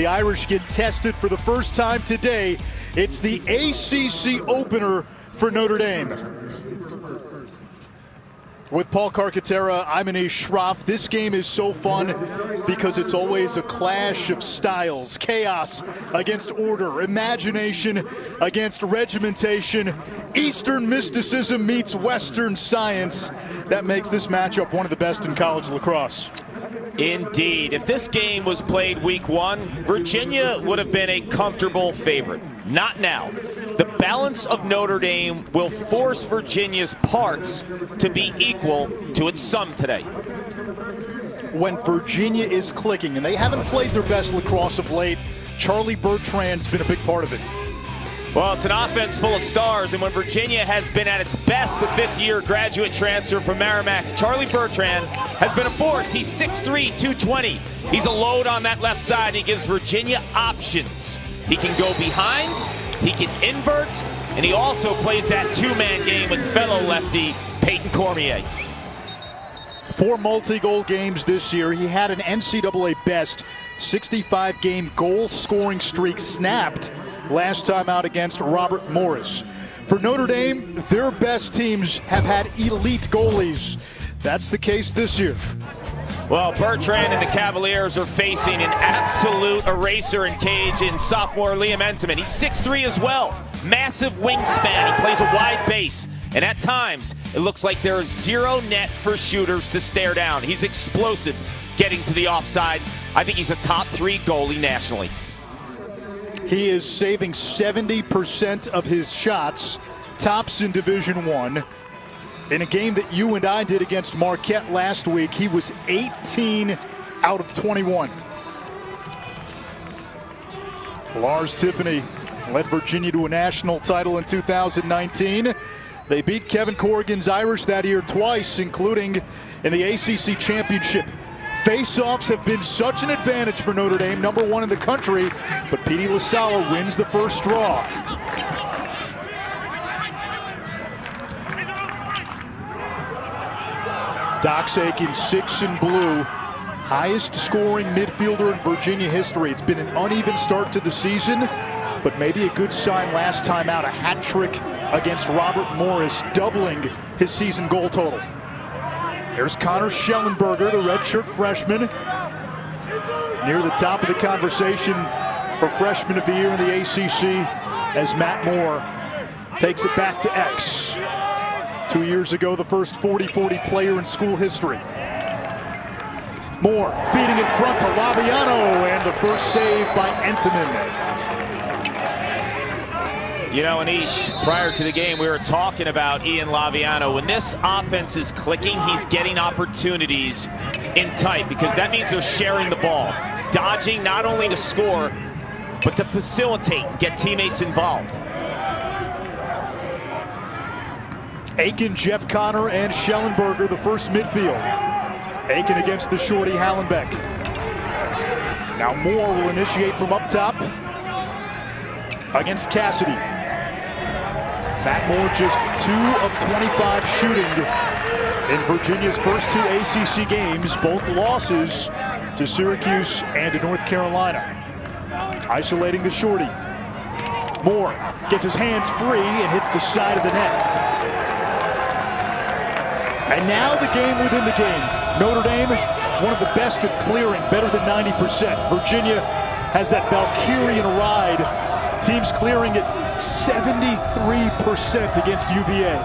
The Irish get tested for the first time today. It's the ACC opener for Notre Dame. With Paul Carcaterra, I'm Anish Shroff. This game is so fun because it's always a clash of styles. Chaos against order, imagination against regimentation. Eastern mysticism meets Western science. That makes this matchup one of the best in college lacrosse. Indeed. If this game was played week one, Virginia would have been a comfortable favorite. Not now. The balance of Notre Dame will force Virginia's parts to be equal to its sum today. When Virginia is clicking, and they haven't played their best lacrosse of late, Charlie Bertrand's been a big part of it. Well, it's an offense full of stars, and when Virginia has been at its best, the fifth-year graduate transfer from Merrimack, Charlie Bertrand has been a force. He's 6'3", 220. He's a load on that left side. He gives Virginia options. He can go behind, he can invert, and he also plays that two-man game with fellow lefty Peyton Cormier. 4 multi-goal games this year. He had an NCAA best 65-game goal-scoring streak snapped last time out against Robert Morris. For Notre Dame, their best teams have had elite goalies. That's the case this year. Well, Bertrand and the Cavaliers are facing an absolute eraser in cage in sophomore Liam Entenmann. He's 6'3" as well. Massive wingspan. He plays a wide base. And at times, it looks like there is zero net for shooters to stare down. He's explosive getting to the offside. I think he's a top 3 goalie nationally. He is saving 70% of his shots, tops in Division I. In a game that you and I did against Marquette last week, he was 18 out of 21. Lars Tiffany led Virginia to a national title in 2019. They beat Kevin Corrigan's Irish that year twice, including in the ACC championship. Face-offs have been such an advantage for Notre Dame, number 1 in the country, but Petey LaSala wins the first draw. Dox Aiken, 6 in blue, highest scoring midfielder in Virginia history. It's been an uneven start to the season, but maybe a good sign last time out. A hat trick against Robert Morris, doubling his season goal total. Here's Connor Schellenberger, the redshirt freshman, near the top of the conversation for Freshman of the Year in the ACC, as Matt Moore takes it back to X. 2 years ago, the first 40-40 player in school history. Moore feeding in front to Laviano, and the first save by Entenmann. You know, Anish, prior to the game, we were talking about Ian Laviano. When this offense is clicking, he's getting opportunities in tight, because that means they're sharing the ball. Dodging not only to score, but to facilitate and get teammates involved. Aiken, Jeff Connor, and Schellenberger, the first midfield. Aiken against the shorty Hallenbeck. Now Moore will initiate from up top against Cassidy. Matt Moore just 2 of 25 shooting in Virginia's first 2 ACC games, both losses to Syracuse and to North Carolina. Isolating the shorty. Moore gets his hands free and hits the side of the net. And now the game within the game. Notre Dame, one of the best at clearing, better than 90%. Virginia has that Valkyrian ride. Teams clearing at 73% against UVA.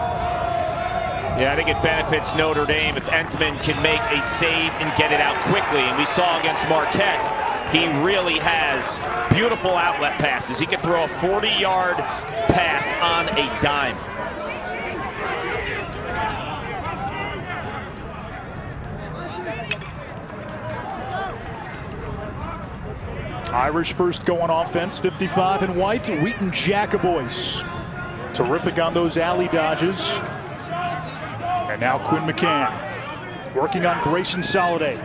Yeah, I think it benefits Notre Dame if Entenmann can make a save and get it out quickly. And we saw against Marquette, he really has beautiful outlet passes. He can throw a 40-yard pass on a dime. Irish first go on offense, 55 in white. Wheaton Jacobois, terrific on those alley dodges. And now Quinn McCann working on Grayson Soliday.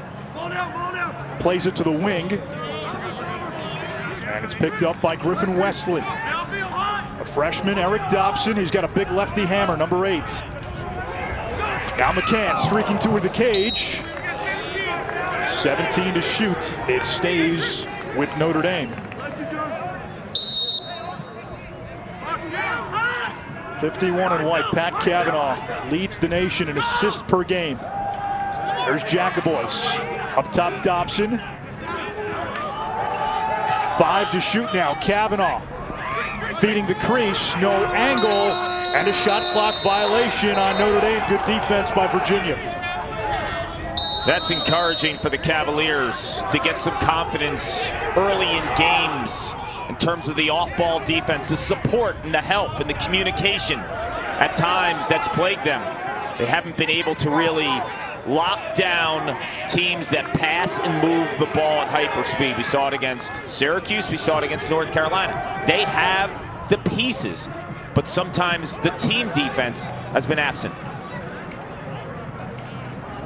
Plays it to the wing. And it's picked up by Griffin Westlin. A freshman, Eric Dobson. He's got a big lefty hammer, number 8. Now McCann streaking toward the cage. 17 to shoot. It stays with Notre Dame. 51 and white. Pat Cavanaugh leads the nation in assists per game. There's Jacobois. Up top, Dobson. 5 to shoot now. Cavanaugh feeding the crease. No angle. And a shot clock violation on Notre Dame. Good defense by Virginia. That's encouraging for the Cavaliers to get some confidence early in games in terms of the off-ball defense, the support and the help and the communication at times that's plagued them. They haven't been able to really lock down teams that pass and move the ball at hyperspeed. We saw it against Syracuse. We saw it against North Carolina. They have the pieces, but sometimes the team defense has been absent.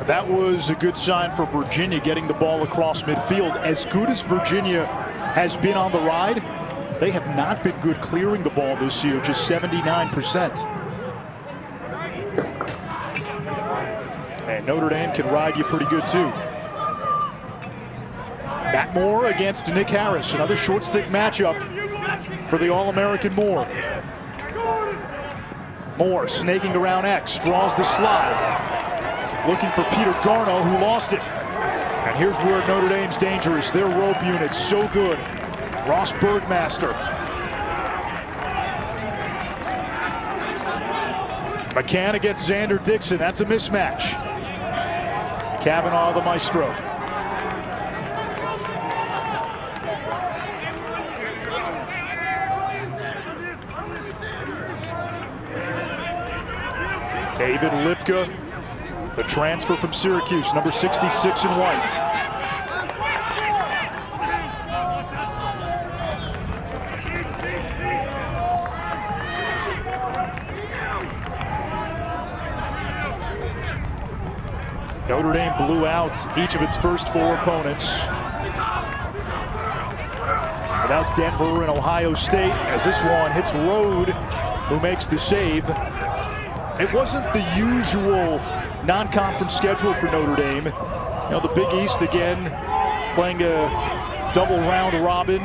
That was a good sign for Virginia, getting the ball across midfield. As good as Virginia has been on the ride, they have not been good clearing the ball this year, just 79%. And Notre Dame can ride you pretty good too. Matt Moore against Nick Harris, another short stick matchup for the All-American Moore. Moore snaking around X, draws the slide. Looking for Peter Garno, who lost it. And here's where Notre Dame's dangerous. Their rope unit's so good. Ross Bergmaster. McCann against Xander Dixon. That's a mismatch. Cavanaugh, the maestro. David Lipka, the transfer from Syracuse, number 66 in white. Notre Dame blew out each of its first 4 opponents. Without Denver and Ohio State, as this one hits Rode, who makes the save. It wasn't the usual non-conference schedule for Notre Dame. You know, the Big East again playing a double round robin,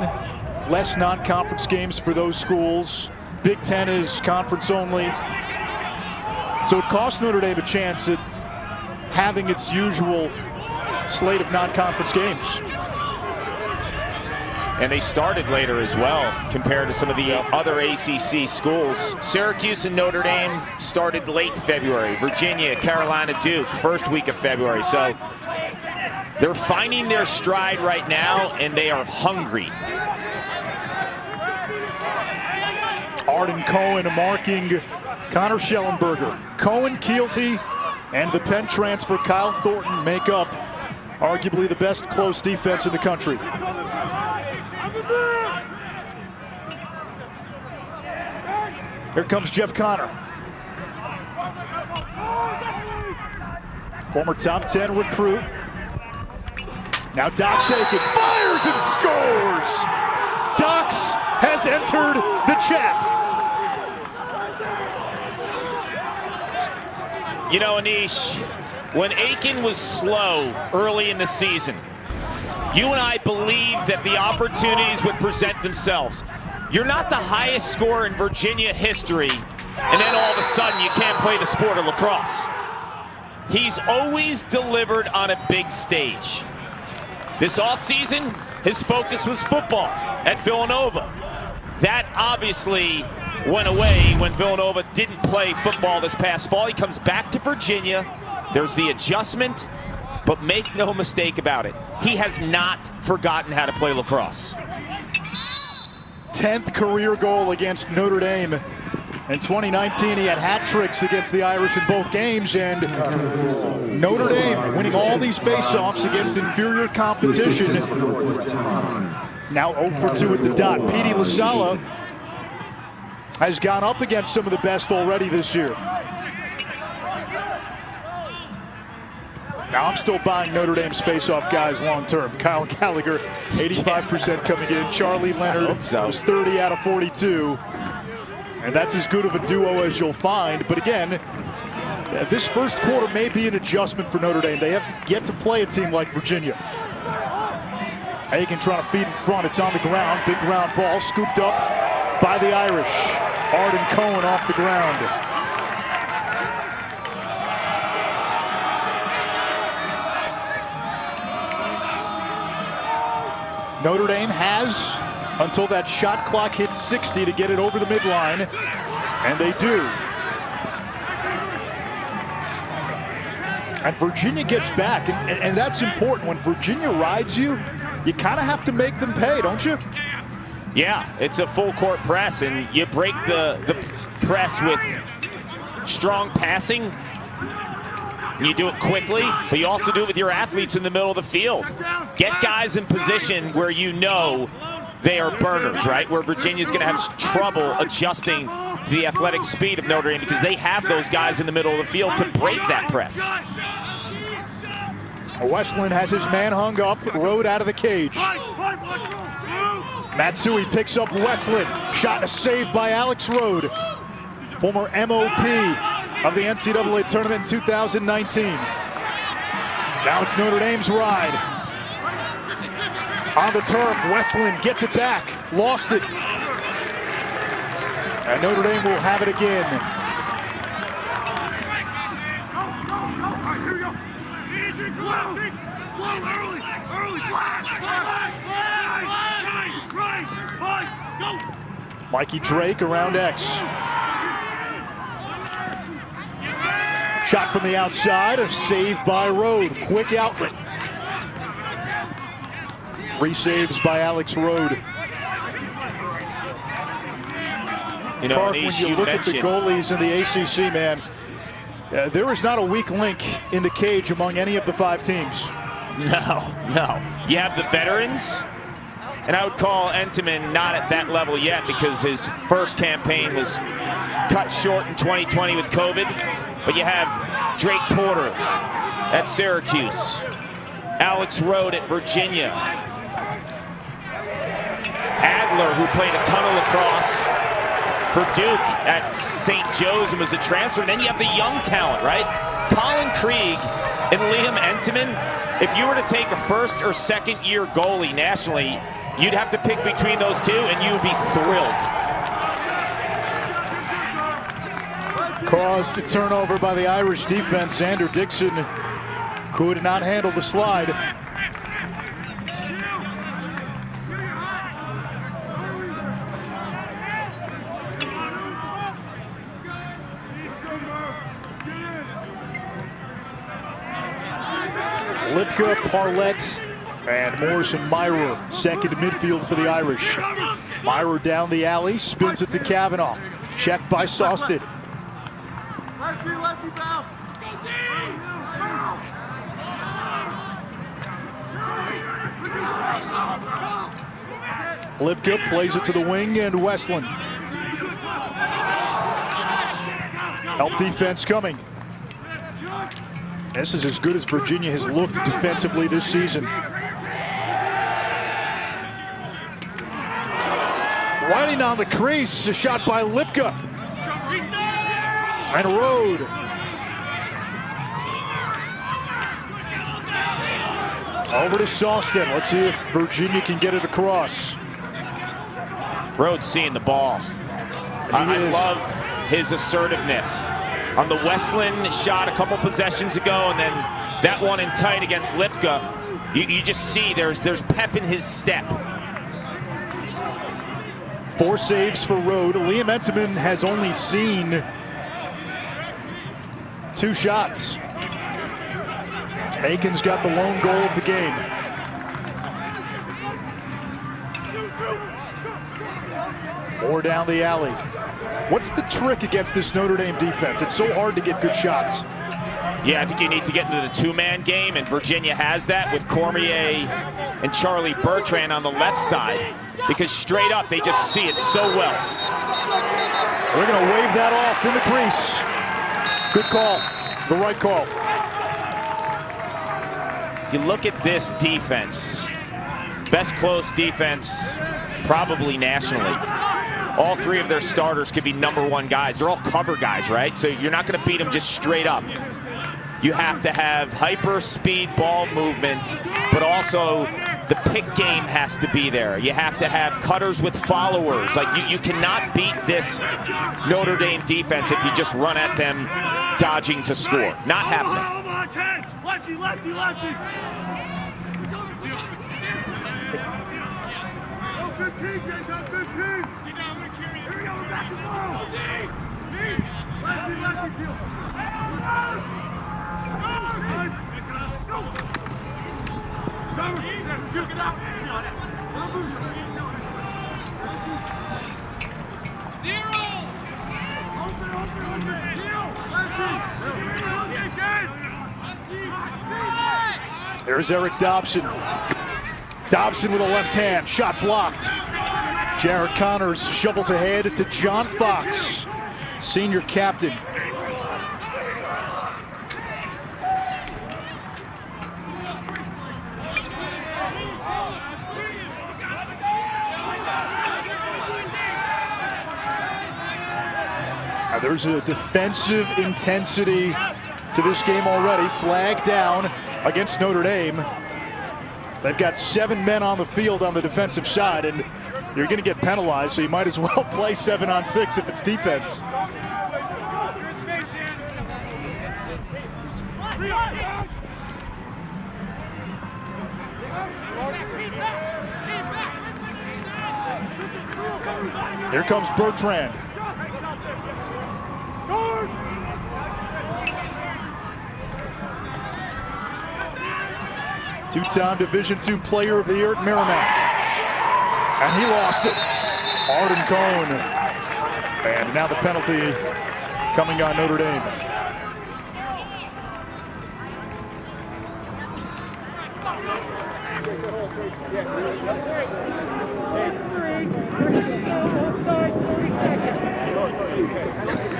less non-conference games for those schools. Big Ten is conference only. So it cost Notre Dame a chance at having its usual slate of non-conference games. And they started later as well compared to some of the other ACC schools. Syracuse and Notre Dame started late February. Virginia, Carolina, Duke, first week of February. So they're finding their stride right now, and they are hungry. Arden Cohen marking Connor Schellenberger. Cohen, Keelty, and the Penn transfer Kyle Thornton make up arguably the best close defense in the country. Here comes Jeff Connor. Former top 10 recruit. Now Dox Aiken fires and scores! Dox has entered the chat. You know, Anish, when Aiken was slow early in the season, you and I believed that the opportunities would present themselves. You're not the highest scorer in Virginia history, and then all of a sudden you can't play the sport of lacrosse. He's always delivered on a big stage. This offseason, his focus was football at Villanova. That obviously went away when Villanova didn't play football this past fall. He comes back to Virginia. There's the adjustment, but make no mistake about it, he has not forgotten how to play lacrosse. 10th career goal against Notre Dame. In 2019, he had hat tricks against the Irish in both games, and Notre Dame winning all these face-offs against inferior competition. Now 0 for 2 at the dot. Petey LaSala has gone up against some of the best already this year. Now I'm still buying Notre Dame's face-off guys long-term. Kyle Gallagher, 85% coming in. Charlie Leonard was 30 out of 42. And that's as good of a duo as you'll find. But again, this first quarter may be an adjustment for Notre Dame. They have yet to play a team like Virginia. Aiken trying to feed in front. It's on the ground. Big ground ball scooped up by the Irish. Arden Cohen off the ground. Notre Dame has until that shot clock hits 60 to get it over the midline, and they do. And Virginia gets back, and that's important. When Virginia rides you, you kind of have to make them pay, don't you? Yeah, it's a full court press, and you break the press with strong passing. You do it quickly, but you also do it with your athletes in the middle of the field. Get guys in position where you know they are burners, right? Where Virginia's going to have trouble adjusting to the athletic speed of Notre Dame because they have those guys in the middle of the field to break that press. Westland has his man hung up, Rode out of the cage. Matsui picks up Westland. Shot and a save by Alex Rode, former MOP of the NCAA tournament in 2019. Now it's Notre Dame's ride. On the turf, Westland gets it back. Lost it. And Notre Dame will have it again. Mikey Drake around X. Shot from the outside, a save by Rode. Quick outlet. 3 saves by Alex Rode. You know, Clark, when you look at the goalies in the ACC, man, there is not a weak link in the cage among any of the 5 teams. No. You have the veterans, and I would call Entenmann not at that level yet because his first campaign was cut short in 2020 with COVID. But you have Drake Porter at Syracuse, Alex Rode at Virginia, Adler, who played a ton of lacrosse for Duke at St. Joe's and was a transfer. And then you have the young talent, right? Colin Krieg and Liam Entenmann. If you were to take a first or second year goalie nationally, you'd have to pick between those two and you would be thrilled. Caused a turnover by the Irish defense. Xander Dixon could not handle the slide. Lipka, Parlett, and Morrison Myrer second midfield for the Irish. Myrer down the alley, spins it to Kavanaugh. Checked by Sawsted. Lefty bounce. Lipka plays it to the wing, and Westland. Help defense coming. This is as good as Virginia has looked defensively this season. Whiting on the crease, a shot by Lipka. And Rode. Over to Sawsted. Let's see if Virginia can get it across. Rhodes seeing the ball. I love his assertiveness. On the Westland shot a couple possessions ago, and then that one in tight against Lipka, you just see there's pep in his step. 4 saves for Rode. Liam Entenmann has only seen 2 shots. Aiken's got the lone goal of the game. Or down the alley. What's the trick against this Notre Dame defense? It's so hard to get good shots. Yeah, I think you need to get into the 2-man game, and Virginia has that with Cormier and Charlie Bertrand on the left side, because straight up they just see it so well. We're going to wave that off in the crease. Good call. The right call. You look at this defense. Best close defense probably nationally. All 3 of their starters could be #1 guys. They're all cover guys, right? So you're not going to beat them just straight up. You have to have hyper speed ball movement, but also the pick game has to be there. You have to have cutters with followers. Like you cannot beat this Notre Dame defense if you just run at them dodging to score. Not happening. Lefty, lefty, lefty. Go 15, Jay, go 15. Here we go, we're back to ball. Lefty, lefty, field. There's Eric Dobson. Dobson with a left hand, shot blocked. Jared Connors shovels ahead to John Fox, senior captain. There's a defensive intensity to this game already. Flag down against Notre Dame. They've got 7 men on the field on the defensive side, and you're going to get penalized, so you might as well play 7-on-6 if it's defense. Here comes Bertrand. Two-time Division II Player of the Year at Merrimack. And he lost it. Arden Cohn. And now the penalty coming on Notre Dame.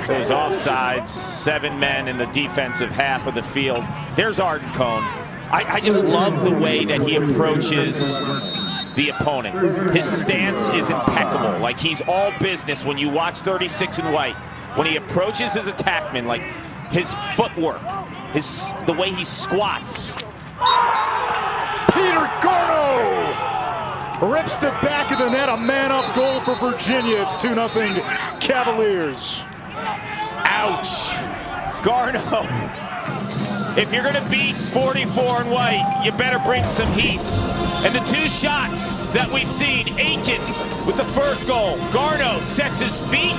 So it's offsides, 7 men in the defensive half of the field. There's Arden Cohn. I just love the way that he approaches the opponent. His stance is impeccable. Like, he's all business when you watch 36 and white. When he approaches his attackman, like his footwork, the way he squats. Peter Garneau rips the back of the net. A man-up goal for Virginia. It's 2-0 Cavaliers. Ouch. Garneau. If you're going to beat 44 and white, you better bring some heat. And the 2 shots that we've seen, Aiken with the first goal. Garneau sets his feet,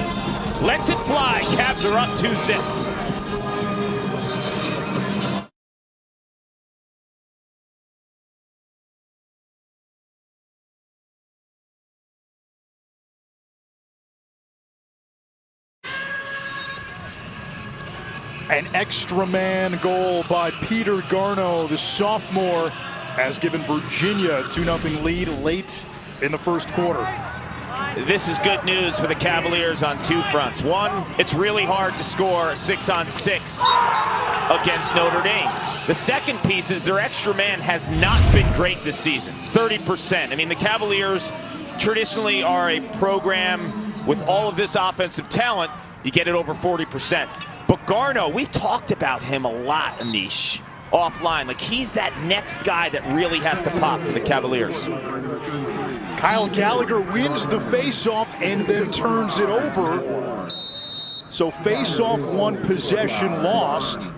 lets it fly. Cavs are up 2-0. An extra man goal by Peter Garneau, the sophomore, has given Virginia a 2-0 lead late in the first quarter. This is good news for the Cavaliers on 2 fronts. One, it's really hard to score 6-on-6 against Notre Dame. The second piece is their extra man has not been great this season, 30%. I mean, the Cavaliers traditionally are a program with all of this offensive talent, you get it over 40%. But Garneau, we've talked about him a lot, Anish, offline. Like, he's that next guy that really has to pop for the Cavaliers. Kyle Gallagher wins the face-off and then turns it over. So face-off 1, possession lost.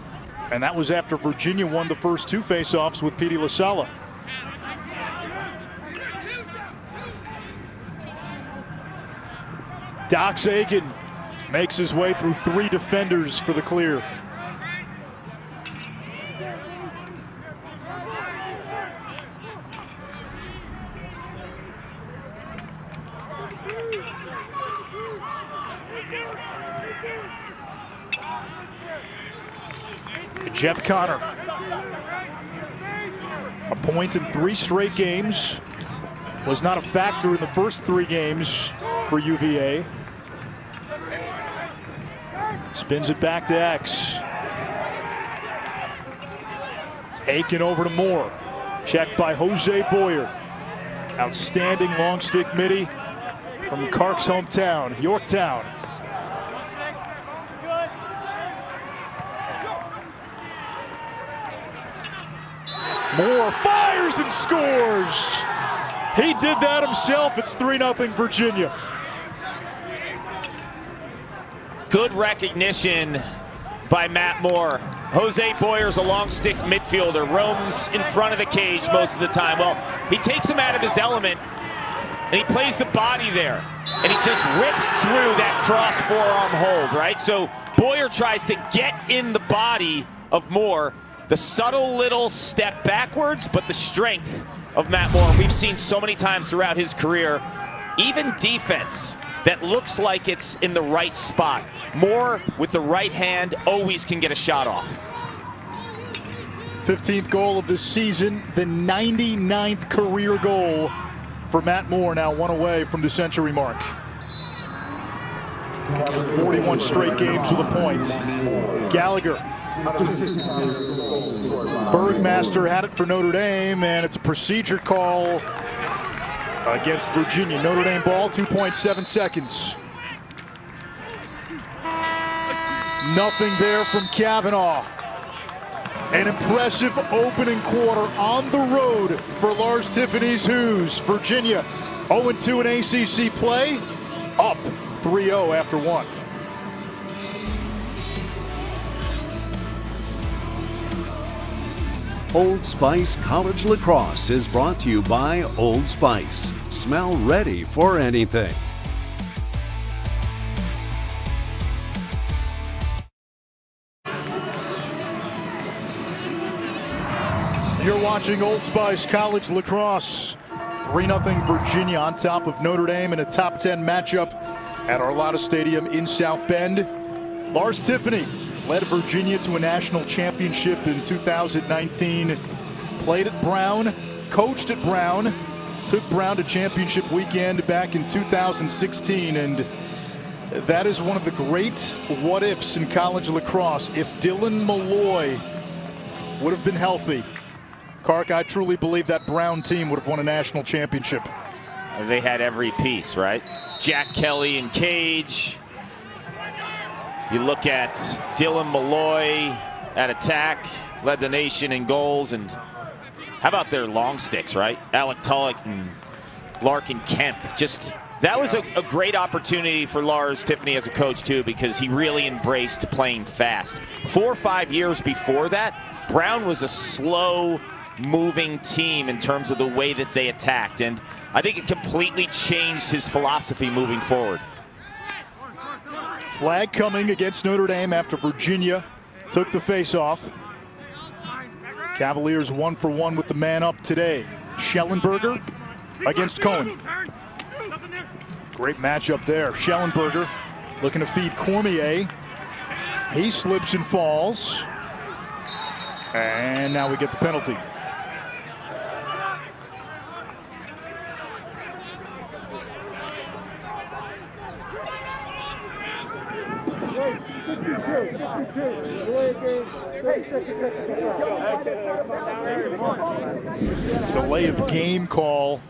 And that was after Virginia won the first 2 face-offs with Petey LaSala. Dox Aiken makes his way through 3 defenders for the clear. Jeff Connor. A point in 3 straight games. Was not a factor in the first 3 games for UVA. Spins it back to X. Aiken over to Moore. Checked by Jose Boyer. Outstanding long stick midi from Clark's hometown, Yorktown. Moore fires and scores. He did that himself. It's 3-0 Virginia. Good recognition by Matt Moore. Jose Boyer's a long stick midfielder, roams in front of the cage most of the time. Well, he takes him out of his element, and he plays the body there. And he just rips through that cross forearm hold, right? So Boyer tries to get in the body of Moore. The subtle little step backwards, but the strength of Matt Moore. We've seen so many times throughout his career, even defense that looks like it's in the right spot. Moore with the right hand always can get a shot off. 15th goal of the season, the 99th career goal for Matt Moore, now one away from the century mark. 41 straight games with a point. Gallagher. Bergmaster had it for Notre Dame, and it's a procedure call against Virginia. Notre Dame ball, 2.7 seconds. Nothing there from Kavanaugh. An impressive opening quarter on the road for Lars Tiffany's Hoos. Virginia 0-2 in ACC play, up 3-0 after one. Old Spice College Lacrosse is brought to you by Old Spice. Smell ready for anything. You're watching Old Spice College Lacrosse. 3-0 Virginia on top of Notre Dame in a top 10 matchup at Arlotta Stadium in South Bend. Lars Tiffany led Virginia to a national championship in 2019. Played at Brown, coached at Brown, took Brown to championship weekend back in 2016. And that is one of the great what-ifs in college lacrosse. If Dylan Malloy would have been healthy, Kark, I truly believe that Brown team would have won a national championship. They had every piece, right? Jack Kelly and Cage. You look at Dylan Malloy at attack, led the nation in goals. And how about their long sticks, right? Alec Tulloch and Larkin Kemp. Just, that was a great opportunity for Lars Tiffany as a coach too, because he really embraced playing fast. 4 or 5 years before that, Brown was a slow moving team in terms of the way that they attacked, and I think it completely changed his philosophy moving forward. Flag coming against Notre Dame after Virginia took the face-off. Cavaliers 1 for 1 with the man up today. Schellenberger against Cohen. Great matchup there. Schellenberger looking to feed Cormier. He slips and falls. And now we get the penalty. Delay of game call.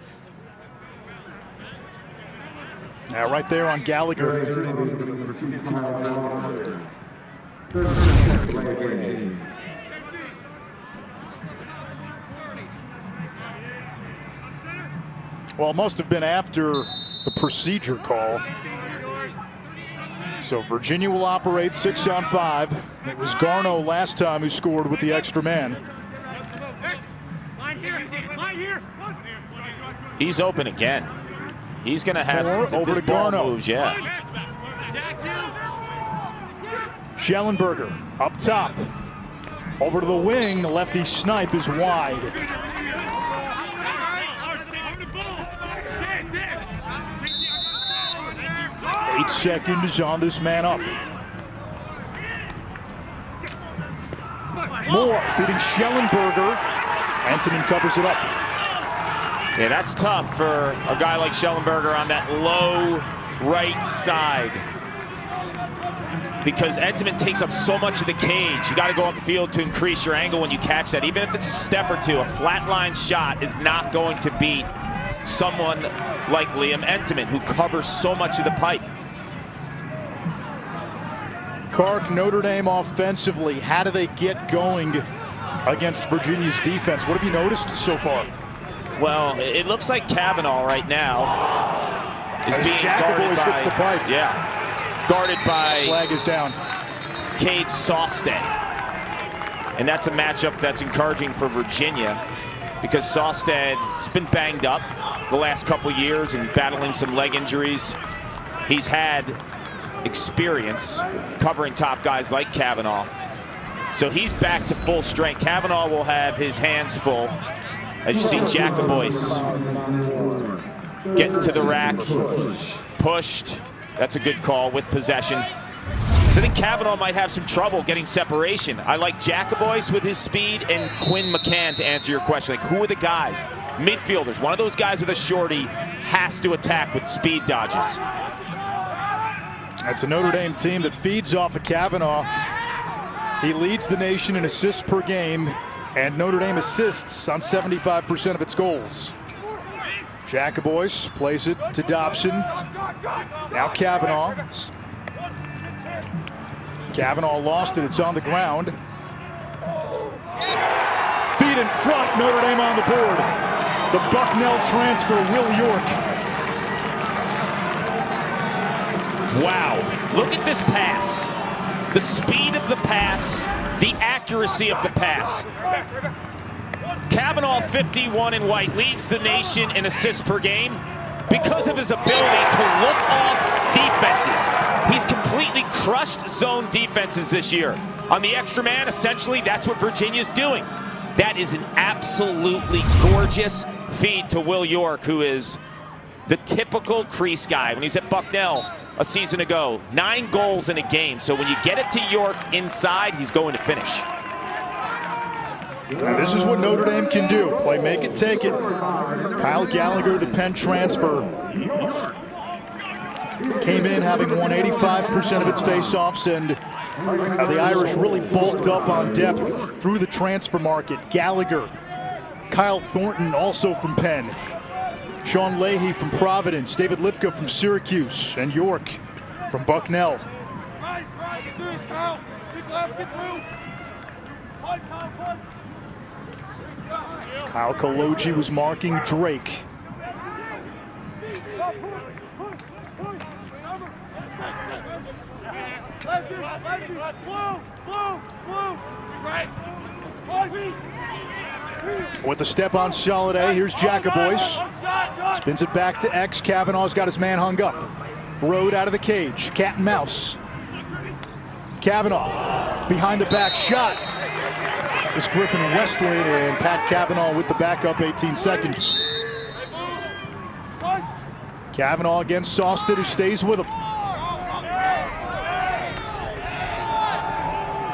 Now right there on Gallagher. Well, it must have been after the procedure call. So Virginia will operate 6-on-5. It was Garneau last time who scored with the extra man. He's open again. He's going to have some over to Garneau. Moves, yeah. Schellenberger up top. Over to the wing. The lefty snipe is wide. 8 seconds on this man up. Moore feeding Schellenberger. Antonin covers it up. Yeah, that's tough for a guy like Schellenberger on that low right side, because Entenmann takes up so much of the cage. You got to go upfield to increase your angle when you catch that. Even if it's a step or two, a flat line shot is not going to beat someone like Liam Entenmann, who covers so much of the pike. Kark, Notre Dame offensively, how do they get going against Virginia's defense? What have you noticed so far? Well, it looks like Kavanaugh right now is being guarded by, gets the pipe. Yeah, guarded by flag is down. Cade Sawstead. And that's a matchup that's encouraging for Virginia because Sawstead has been banged up the last couple years and battling some leg injuries. He's had experience covering top guys like Kavanaugh. So he's back to full strength. Kavanaugh will have his hands full. As you see, Jacobois getting to the rack, pushed. That's a good call with possession. So I think Kavanaugh might have some trouble getting separation. I like Jacobois with his speed and Quinn McCann to answer your question. Like, who are the guys? Midfielders. One of those guys with a shorty has to attack with speed dodges. That's a Notre Dame team that feeds off of Kavanaugh. He leads the nation in assists per game, and Notre Dame assists on 75% of its goals. Jacobois plays it to Dobson. Now Kavanaugh. Kavanaugh lost it. It's on the ground. Feet in front. Notre Dame on the board. The Bucknell transfer, Will York. Wow. Look at this pass. The speed of the pass, the accuracy of the pass. Kavanaugh, 51 in white, leads the nation in assists per game because of his ability to look off defenses. He's completely crushed zone defenses this year. On the extra man, essentially, that's what Virginia's doing. That is an absolutely gorgeous feed to Will York, who is the typical crease guy. When he's at Bucknell a season ago, 9 goals in a game. So when you get it to York inside, he's going to finish. And this is what Notre Dame can do. Play, make it, take it. Kyle Gallagher, the Penn transfer, came in having won 85% of its faceoffs, and the Irish really bulked up on depth through the transfer market. Gallagher, Kyle Thornton, also from Penn, Sean Leahy from Providence, David Lipka from Syracuse, and York from Bucknell. Kyle Kaloji was marking Drake. With the step on Soliday, here's Jacobois. Spins it back to X. Kavanaugh's got his man hung up. Rode out of the cage. Cat and mouse. Kavanaugh behind the back shot. It's Griffin Westlake and Pat Kavanaugh with the backup, 18 seconds. Kavanaugh against Sawstead, who stays with him.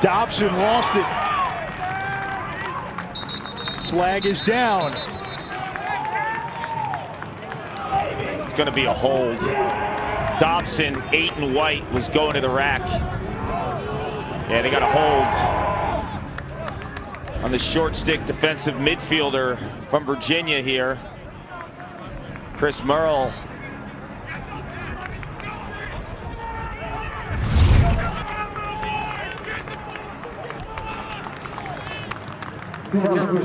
Dobson lost it. Flag is down. It's going to be a hold. Dobson, 8 in white, was going to the rack. Yeah, they got a hold on the short stick defensive midfielder from Virginia here, Chris Merle.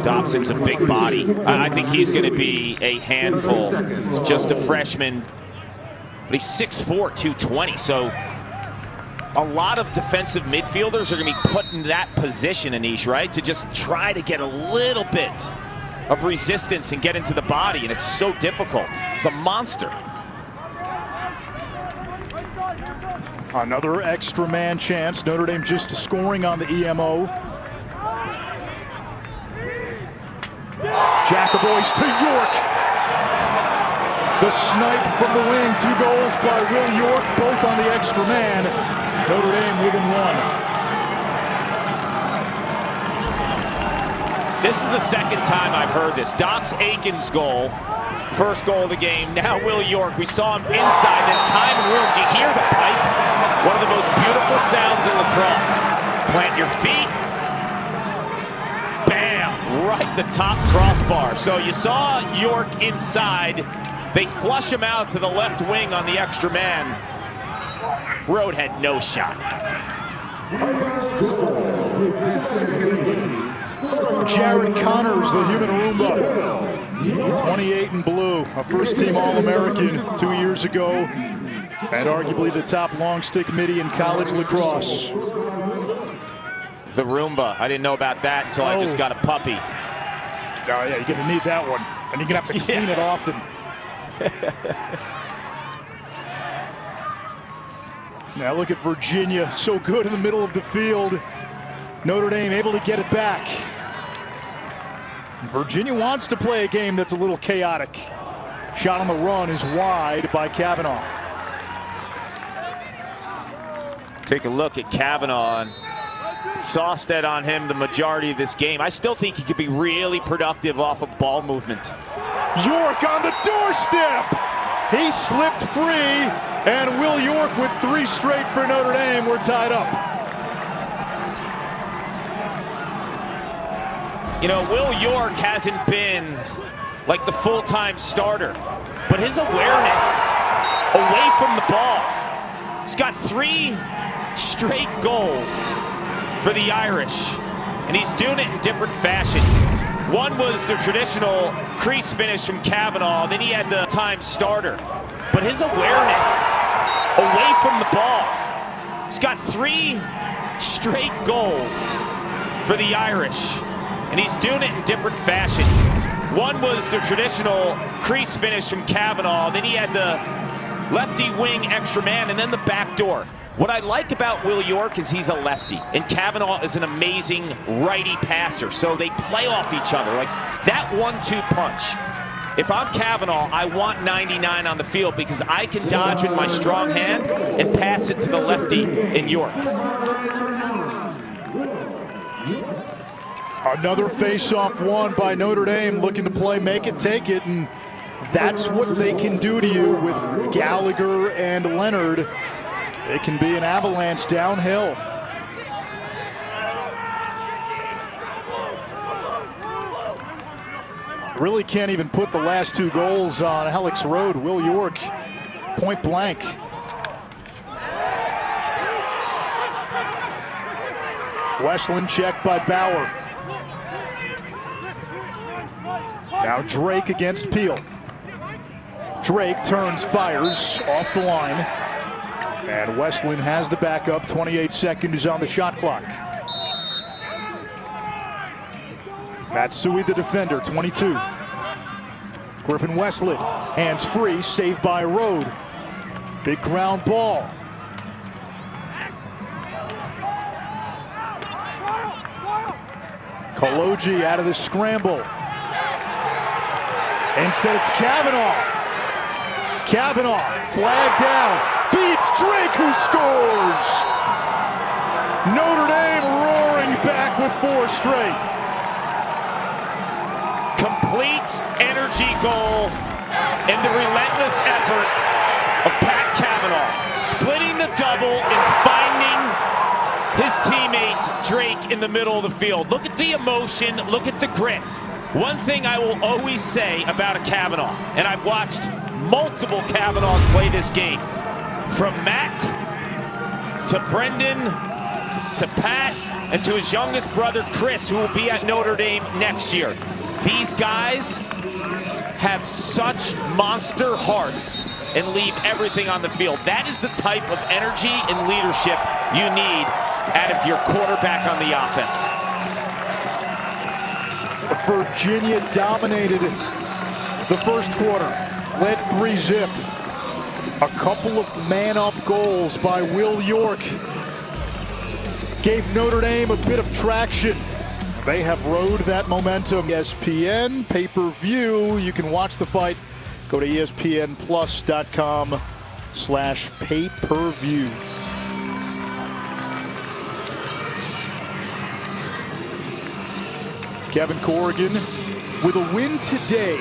Dobson's a big body. I think he's going to be a handful, just a freshman. But he's 6'4", 220, so a lot of defensive midfielders are going to be put in that position, Anish, right? To just try to get a little bit of resistance and get into the body, and it's so difficult. It's a monster. Another extra man chance. Notre Dame just scoring on the EMO. Jacobois to York. The snipe from the wing. 2 goals by Will York, both on the extra man. Notre Dame within 1. This is the second time I've heard this. Dox Aiken's goal, first goal of the game. Now Will York. We saw him inside, then time and room. Do you hear the pipe? One of the most beautiful sounds in lacrosse. Plant your feet. Bam! Right the top crossbar. So you saw York inside. They flush him out to the left wing on the extra man. Road had no shot. Jared Connors, the human Roomba. 28 in blue, a first-team All-American 2 years ago, and arguably the top long stick midi in college lacrosse. The Roomba. I didn't know about that until I just got a puppy. Oh, yeah, you're going to need that one. And you're going to have to clean it often. Now look at Virginia. So good in the middle of the field. Notre Dame able to get it back. Virginia wants to play a game that's a little chaotic. Shot on the run is wide by Kavanaugh. Take a look at Kavanaugh. Sawstead on him the majority of this game. I still think he could be really productive off of ball movement. York on the doorstep. He slipped free, and Will York with 3 straight for Notre Dame. We're tied up. You know, Will York hasn't been like the full-time starter, but his awareness away from the ball. He's got 3 straight goals for the Irish, and he's doing it in different fashion. One was the traditional crease finish from Kavanaugh, then he had the time starter. But his awareness away from the ball, he's got 3 straight goals for the Irish, and he's doing it in different fashion. One was the traditional crease finish from Kavanaugh, then he had the lefty wing extra man, and then the back door. What I like about Will York is he's a lefty, and Kavanaugh is an amazing righty passer, so they play off each other. Like that 1-2 punch. If I'm Kavanaugh, I want 99 on the field because I can dodge with my strong hand and pass it to the lefty in York. Another face-off won by Notre Dame, looking to play make it, take it, and that's what they can do to you with Gallagher and Leonard. It can be an avalanche downhill. Really can't even put the last 2 goals on Helix Road. Will York, point blank. Westland checked by Bauer. Now Drake against Peel. Drake turns, fires off the line. And Westland has the backup. 28 seconds on the shot clock. Matsui the defender, 22. Griffin Westland, hands free, saved by Road. Big ground ball. Koloji out of the scramble. Instead it's Kavanaugh. Kavanaugh, flag down, feeds Drake, who scores! Notre Dame roaring back with 4 straight. Complete energy goal and the relentless effort of Pat Kavanaugh, splitting the double and finding his teammate Drake in the middle of the field. Look at the emotion, look at the grit. One thing I will always say about a Kavanaugh, and I've watched multiple Kavanaughs play this game, from Matt to Brendan to Pat and to his youngest brother Chris, who will be at Notre Dame next year. These guys have such monster hearts and leave everything on the field. That is the type of energy and leadership you need out of your quarterback on the offense. Virginia dominated the first quarter, led 3-0. A couple of man-up goals by Will York gave Notre Dame a bit of traction. They have rode that momentum. ESPN pay-per-view. You can watch the fight. Go to ESPNplus.com/pay-per-view. Kevin Corrigan, with a win today,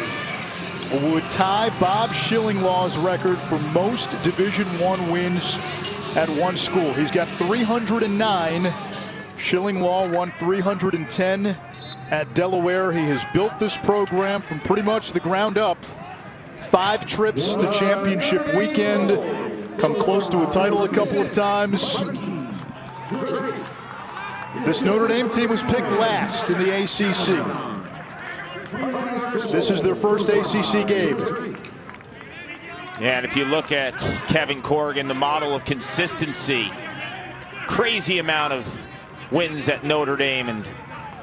would tie Bob Schillinglaw's record for most Division I wins at one school. He's got 309. Schillinglaw won 310 at Delaware. He has built this program from pretty much the ground up. 5 trips to championship weekend. Come close to a title a couple of times. This Notre Dame team was picked last in the ACC. This is their first ACC game. Yeah, and if you look at Kevin Corrigan, the model of consistency, crazy amount of wins at Notre Dame, and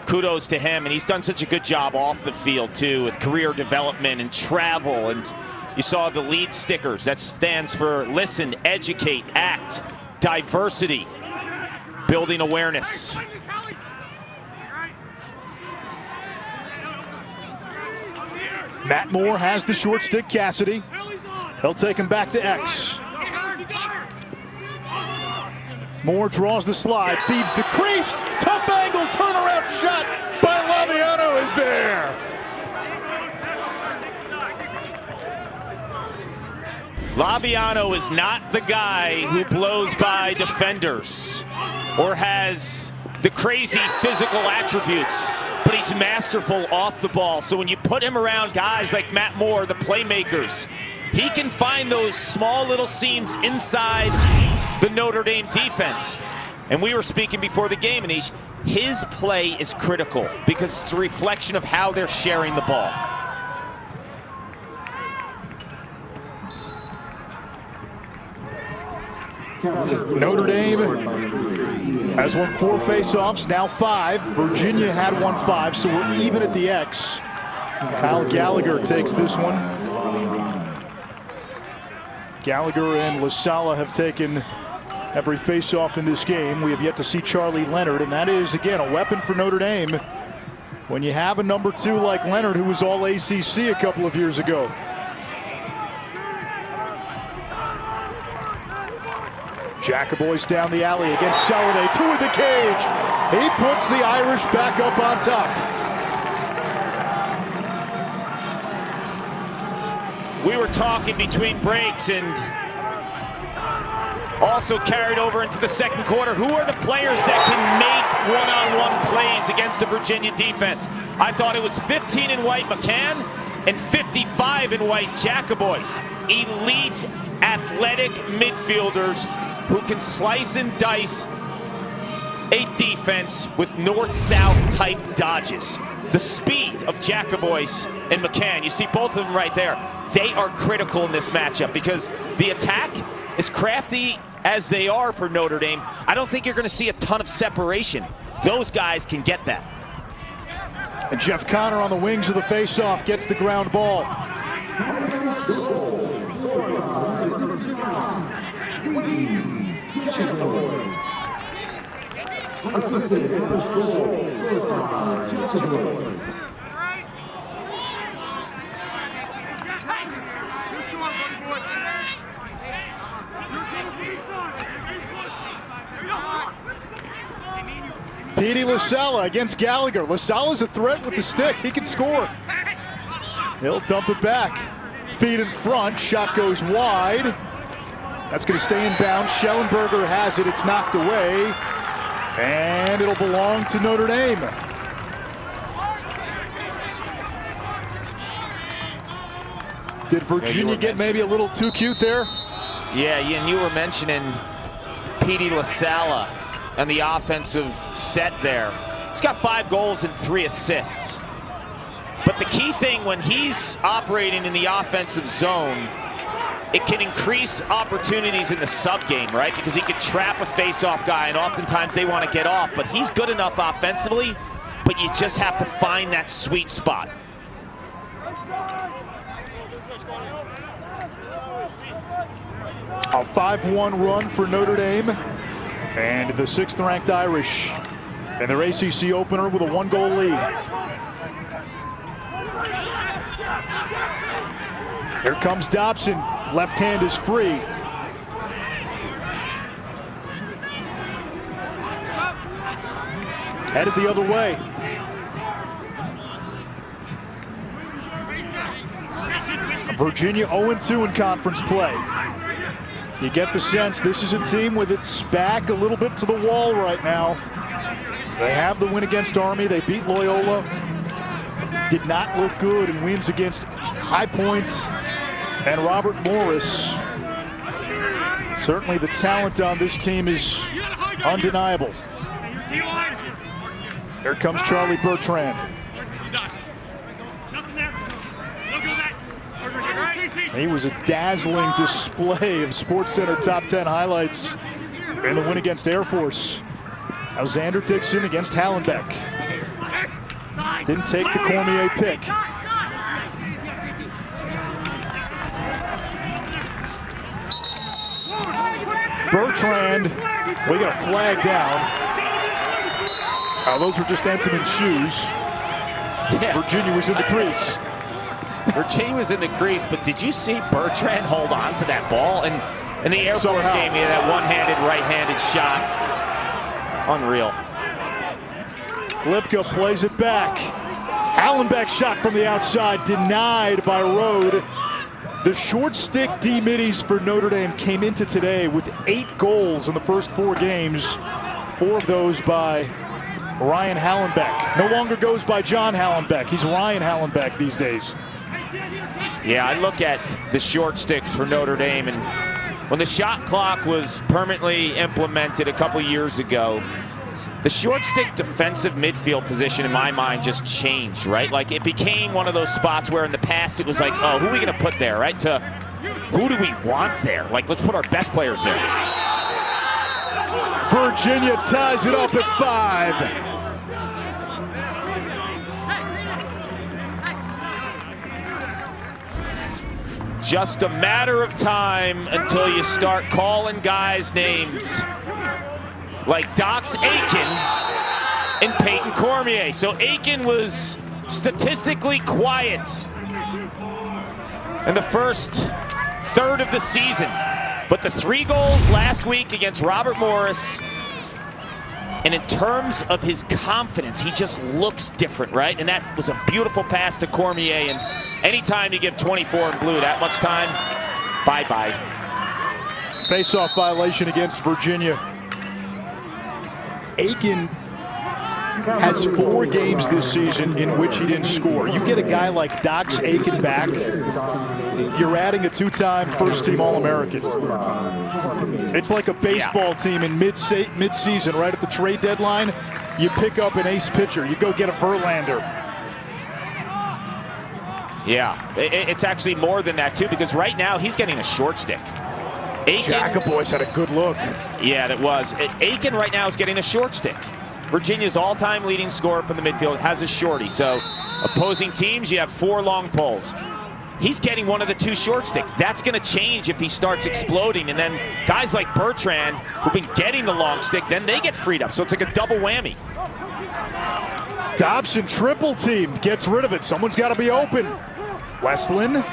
kudos to him. And he's done such a good job off the field, too, with career development and travel. And you saw the lead stickers. That stands for listen, educate, act, diversity, building awareness. Matt Moore has the short stick, Cassidy. He'll take him back to X. Moore draws the slide, feeds the crease. Tough angle, turnaround shot by Laviano is there. Laviano is not the guy who blows by defenders or has the crazy physical attributes, but he's masterful off the ball. So when you put him around guys like Matt Moore, the playmakers, he can find those small little seams inside the Notre Dame defense. And we were speaking before the game, and his play is critical because it's a reflection of how they're sharing the ball. Notre Dame has won 4 face-offs, now 5. Virginia had won 5, so we're even at the X. Kyle Gallagher takes this one. Gallagher and LaSala have taken every face-off in this game. We have yet to see Charlie Leonard, and that is, again, a weapon for Notre Dame when you have a number 2 like Leonard, who was all ACC a couple of years ago. Jacoboy's down the alley against Soliday, 2 in the cage. He puts the Irish back up on top. We were talking between breaks and also carried over into the second quarter. Who are the players that can make one-on-one plays against the Virginia defense? I thought it was 15 in white McCann and 55 in white Jacoboys. Elite athletic midfielders who can slice and dice a defense with north-south type dodges. The speed of Jacoboys and McCann, you see both of them right there. They are critical in this matchup because the attack, as crafty as they are for Notre Dame, I don't think you're going to see a ton of separation. Those guys can get that. And Jeff Connor on the wings of the face-off gets the ground ball. Petey LaSala against Gallagher. LaSala's a threat with the stick. He can score. He'll dump it back. Feed in front. Shot goes wide. That's going to stay in bounds. Schellenberger has it. It's knocked away. And it'll belong to Notre Dame. Did Virginia get maybe a little too cute there? Yeah, and you were mentioning Petey LaSala and the offensive set there. He's got 5 goals and 3 assists. But the key thing when he's operating in the offensive zone, it can increase opportunities in the sub game, right? Because he could trap a face-off guy, and oftentimes they want to get off. But he's good enough offensively, but you just have to find that sweet spot. A 5-1 run for Notre Dame. And the 6th-ranked Irish in their ACC opener with a 1-goal lead. Here comes Dobson. Left hand is free. Headed the other way. Virginia 0-2 in conference play. You get the sense this is a team with its back a little bit to the wall right now. They have the win against Army. They beat Loyola. Did not look good in wins against High Point and Robert Morris. Certainly the talent on this team is undeniable. Here comes Charlie Bertrand. He was a dazzling display of SportsCenter top 10 highlights in the win against Air Force. Now Xander Dixon against Hallenbeck. Didn't take the Cormier pick. Bertrand, we got a flag down. Those were just Entenmann's shoes. Yeah. Virginia was in the crease. Virginia was in the crease, but did you see Bertrand hold on to that ball? And in the Air Force game, he had that one-handed, right-handed shot. Unreal. Lipka plays it back. Hallenbeck shot from the outside, denied by Rode. The short stick D-middies for Notre Dame came into today with 8 goals in the first 4 games. 4 of those by Ryan Hallenbeck. No longer goes by John Hallenbeck. He's Ryan Hallenbeck these days. Yeah, I look at the short sticks for Notre Dame, and when the shot clock was permanently implemented a couple years ago, the short stick defensive midfield position in my mind just changed, right? Like it became one of those spots where in the past it was like, oh, who are we going to put there, right? To who do we want there? Like, let's put our best players there. Virginia ties it up at 5. Just a matter of time until you start calling guys names like Dox Aiken and Peyton Cormier. So Aiken was statistically quiet in the first third of the season. But the 3 goals last week against Robert Morris, and in terms of his confidence, he just looks different, right? And that was a beautiful pass to Cormier. And anytime you give 24 in blue that much time, bye-bye. Face-off violation against Virginia. Aiken has 4 games this season in which he didn't score. You get a guy like Dox Aiken back, you're adding a 2-time first-team All-American. It's like a baseball team in mid-season, right at the trade deadline. You pick up an ace pitcher. You go get a Verlander. Yeah, it's actually more than that, too, because right now he's getting a short stick. Aiken, Jacoboy's had a good look. Yeah, that was. Aiken right now is getting a short stick. Virginia's all-time leading scorer from the midfield has a shorty. So opposing teams, you have 4 long poles. He's getting one of the 2 short sticks. That's going to change if he starts exploding. And then guys like Bertrand, who've been getting the long stick, then they get freed up. So it's like a double whammy. Dobson triple team, gets rid of it. Someone's got to be open. Westland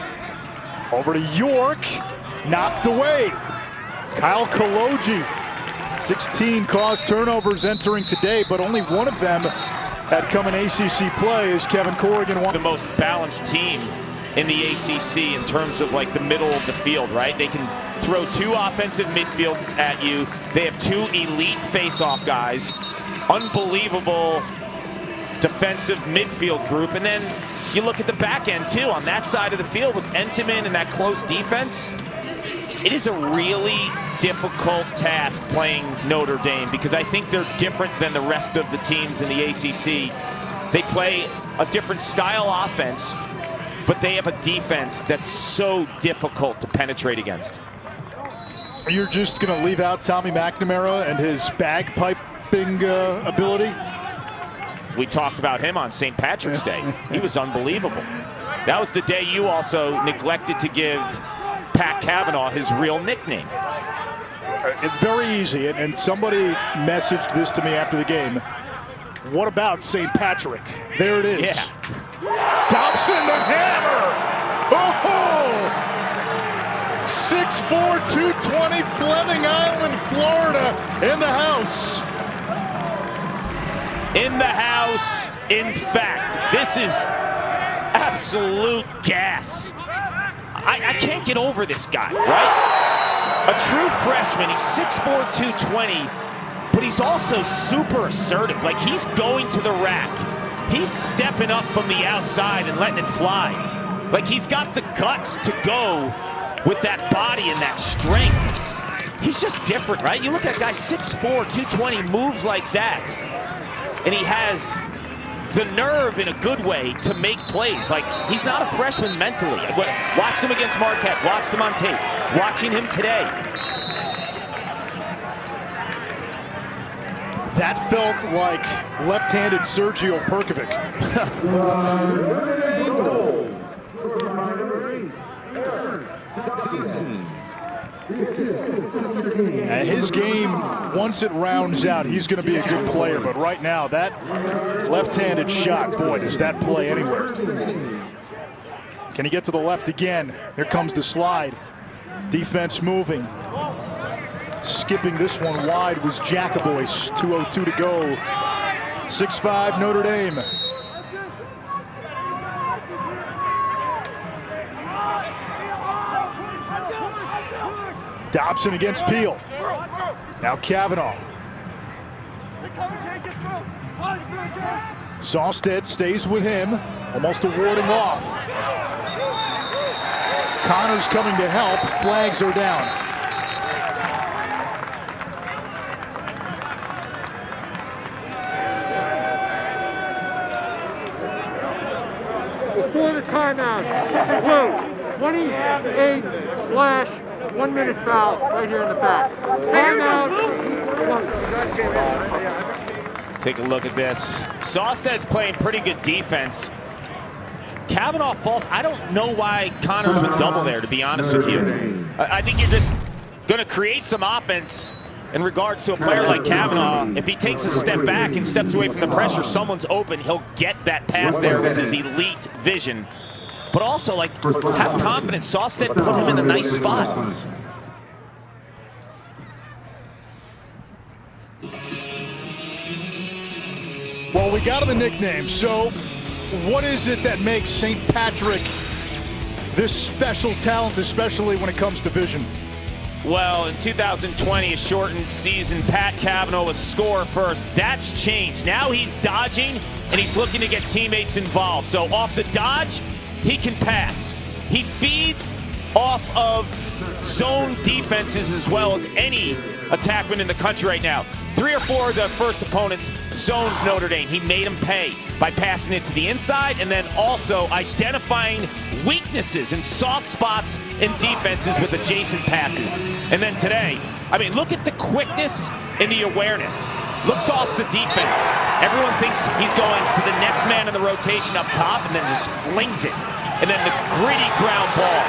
over to York, knocked away. Kyle Kaloji, 16 caused turnovers entering today, but only one of them had come in ACC play as Kevin Corrigan won. The most balanced team in the ACC in terms of like the middle of the field, right? They can throw 2 offensive midfields at you. They have 2 elite face-off guys, unbelievable defensive midfield group, and then you look at the back end too on that side of the field with Entenmann and that close defense. It is a really difficult task playing Notre Dame because I think they're different than the rest of the teams in the ACC. They play a different style offense, but they have a defense that's so difficult to penetrate against. You're just going to leave out Tommy McNamara and his bagpiping ability? We talked about him on St. Patrick's Day. He was unbelievable. That was the day you also neglected to give Pat Cavanaugh his real nickname. Very easy, and somebody messaged this to me after the game. What about St. Patrick? There it is. Yeah. Dobson, the hammer! Oh! 6'4", 220, Fleming Island, Florida, in the house. In the house, in fact. This is absolute gas. I can't get over this guy, right? A true freshman, he's 6'4", 220, but he's also super assertive. Like, he's going to the rack. He's stepping up from the outside and letting it fly. Like, he's got the guts to go with that body and that strength. He's just different, right? You look at a guy 6'4", 220, moves like that, and he has the nerve in a good way to make plays. Like, he's not a freshman mentally. Watched him against Marquette, watched him on tape, watching him today. That felt like left-handed Sergio Perkovic. His game, once it rounds out, he's going to be a good player. But right now, that left-handed shot, boy, does that play anywhere. Can he get to the left again? Here comes the slide. Defense moving. Skipping this one wide was Jacobois. 2:02 to go. 6-5 Notre Dame. Dobson against Peel. Now Kavanaugh. Sawstead stays with him, almost a warding off. Connor's coming to help. Flags are down. Before the timeout, blue, 28/1 minute foul right here in the back. Timeout. Take a look at this. Sawstead's playing pretty good defense. Kavanaugh falls. I don't know why Connors would double there, to be honest with you. I think you're just going to create some offense in regards to a player like Kavanaugh. If he takes a step back and steps away from the pressure, someone's open, he'll get that pass there with his elite vision. But also, like, have confidence. Sawstead put him in a nice spot. Well, we got him a nickname, so what is it that makes St. Patrick this special talent, especially when it comes to vision? Well, in 2020, a shortened season, Pat Kavanaugh was score first. That's changed. Now he's dodging, and he's looking to get teammates involved. So off the dodge, he can pass. He feeds off of zone defenses as well as any attackman in the country right now. 3 or 4 of the first opponents zoned Notre Dame. He made them pay by passing it to the inside and then also identifying weaknesses and soft spots in defenses with adjacent passes. And then today, I mean, look at the quickness and the awareness. Looks off the defense. Everyone thinks he's going to the next man in the rotation up top and then just flings it. And then the gritty ground ball.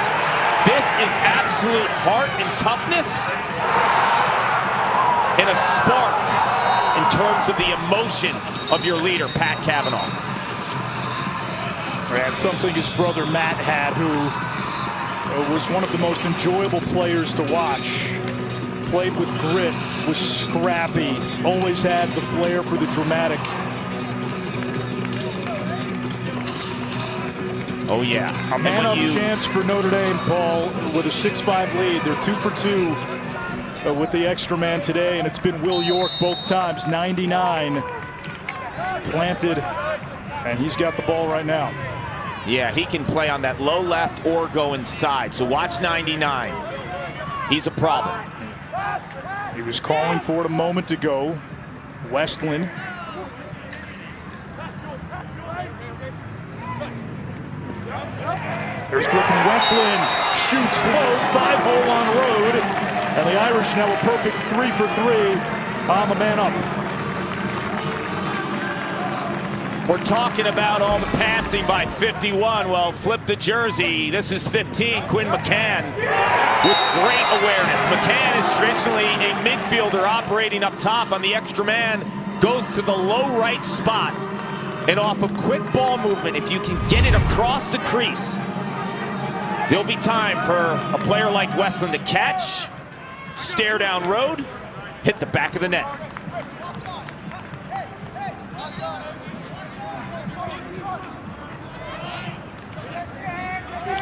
This is absolute heart and toughness and a spark in terms of the emotion of your leader, Pat Kavanaugh. That's something his brother Matt had, who was one of the most enjoyable players to watch. Played with grit, was scrappy, always had the flair for the dramatic. Oh, yeah. A man-up chance for Notre Dame, Paul, with a 6-5 lead. They're 2 for 2 with the extra man today, and it's been Will York both times. 99 planted, and he's got the ball right now. Yeah, he can play on that low left or go inside. So watch 99. He's a problem. He was calling for it a moment ago. Westland. There's Griffin Westland. Shoots low, 5-hole on road. And the Irish now a perfect 3 for 3 on the man up. We're talking about all the passing by 51. Well, flip the jersey. This is 15, Quinn McCann, with great awareness. McCann is traditionally a midfielder operating up top on the extra man. Goes to the low right spot. And off of quick ball movement, if you can get it across the crease, there'll be time for a player like Westland to catch, stare down road, hit the back of the net.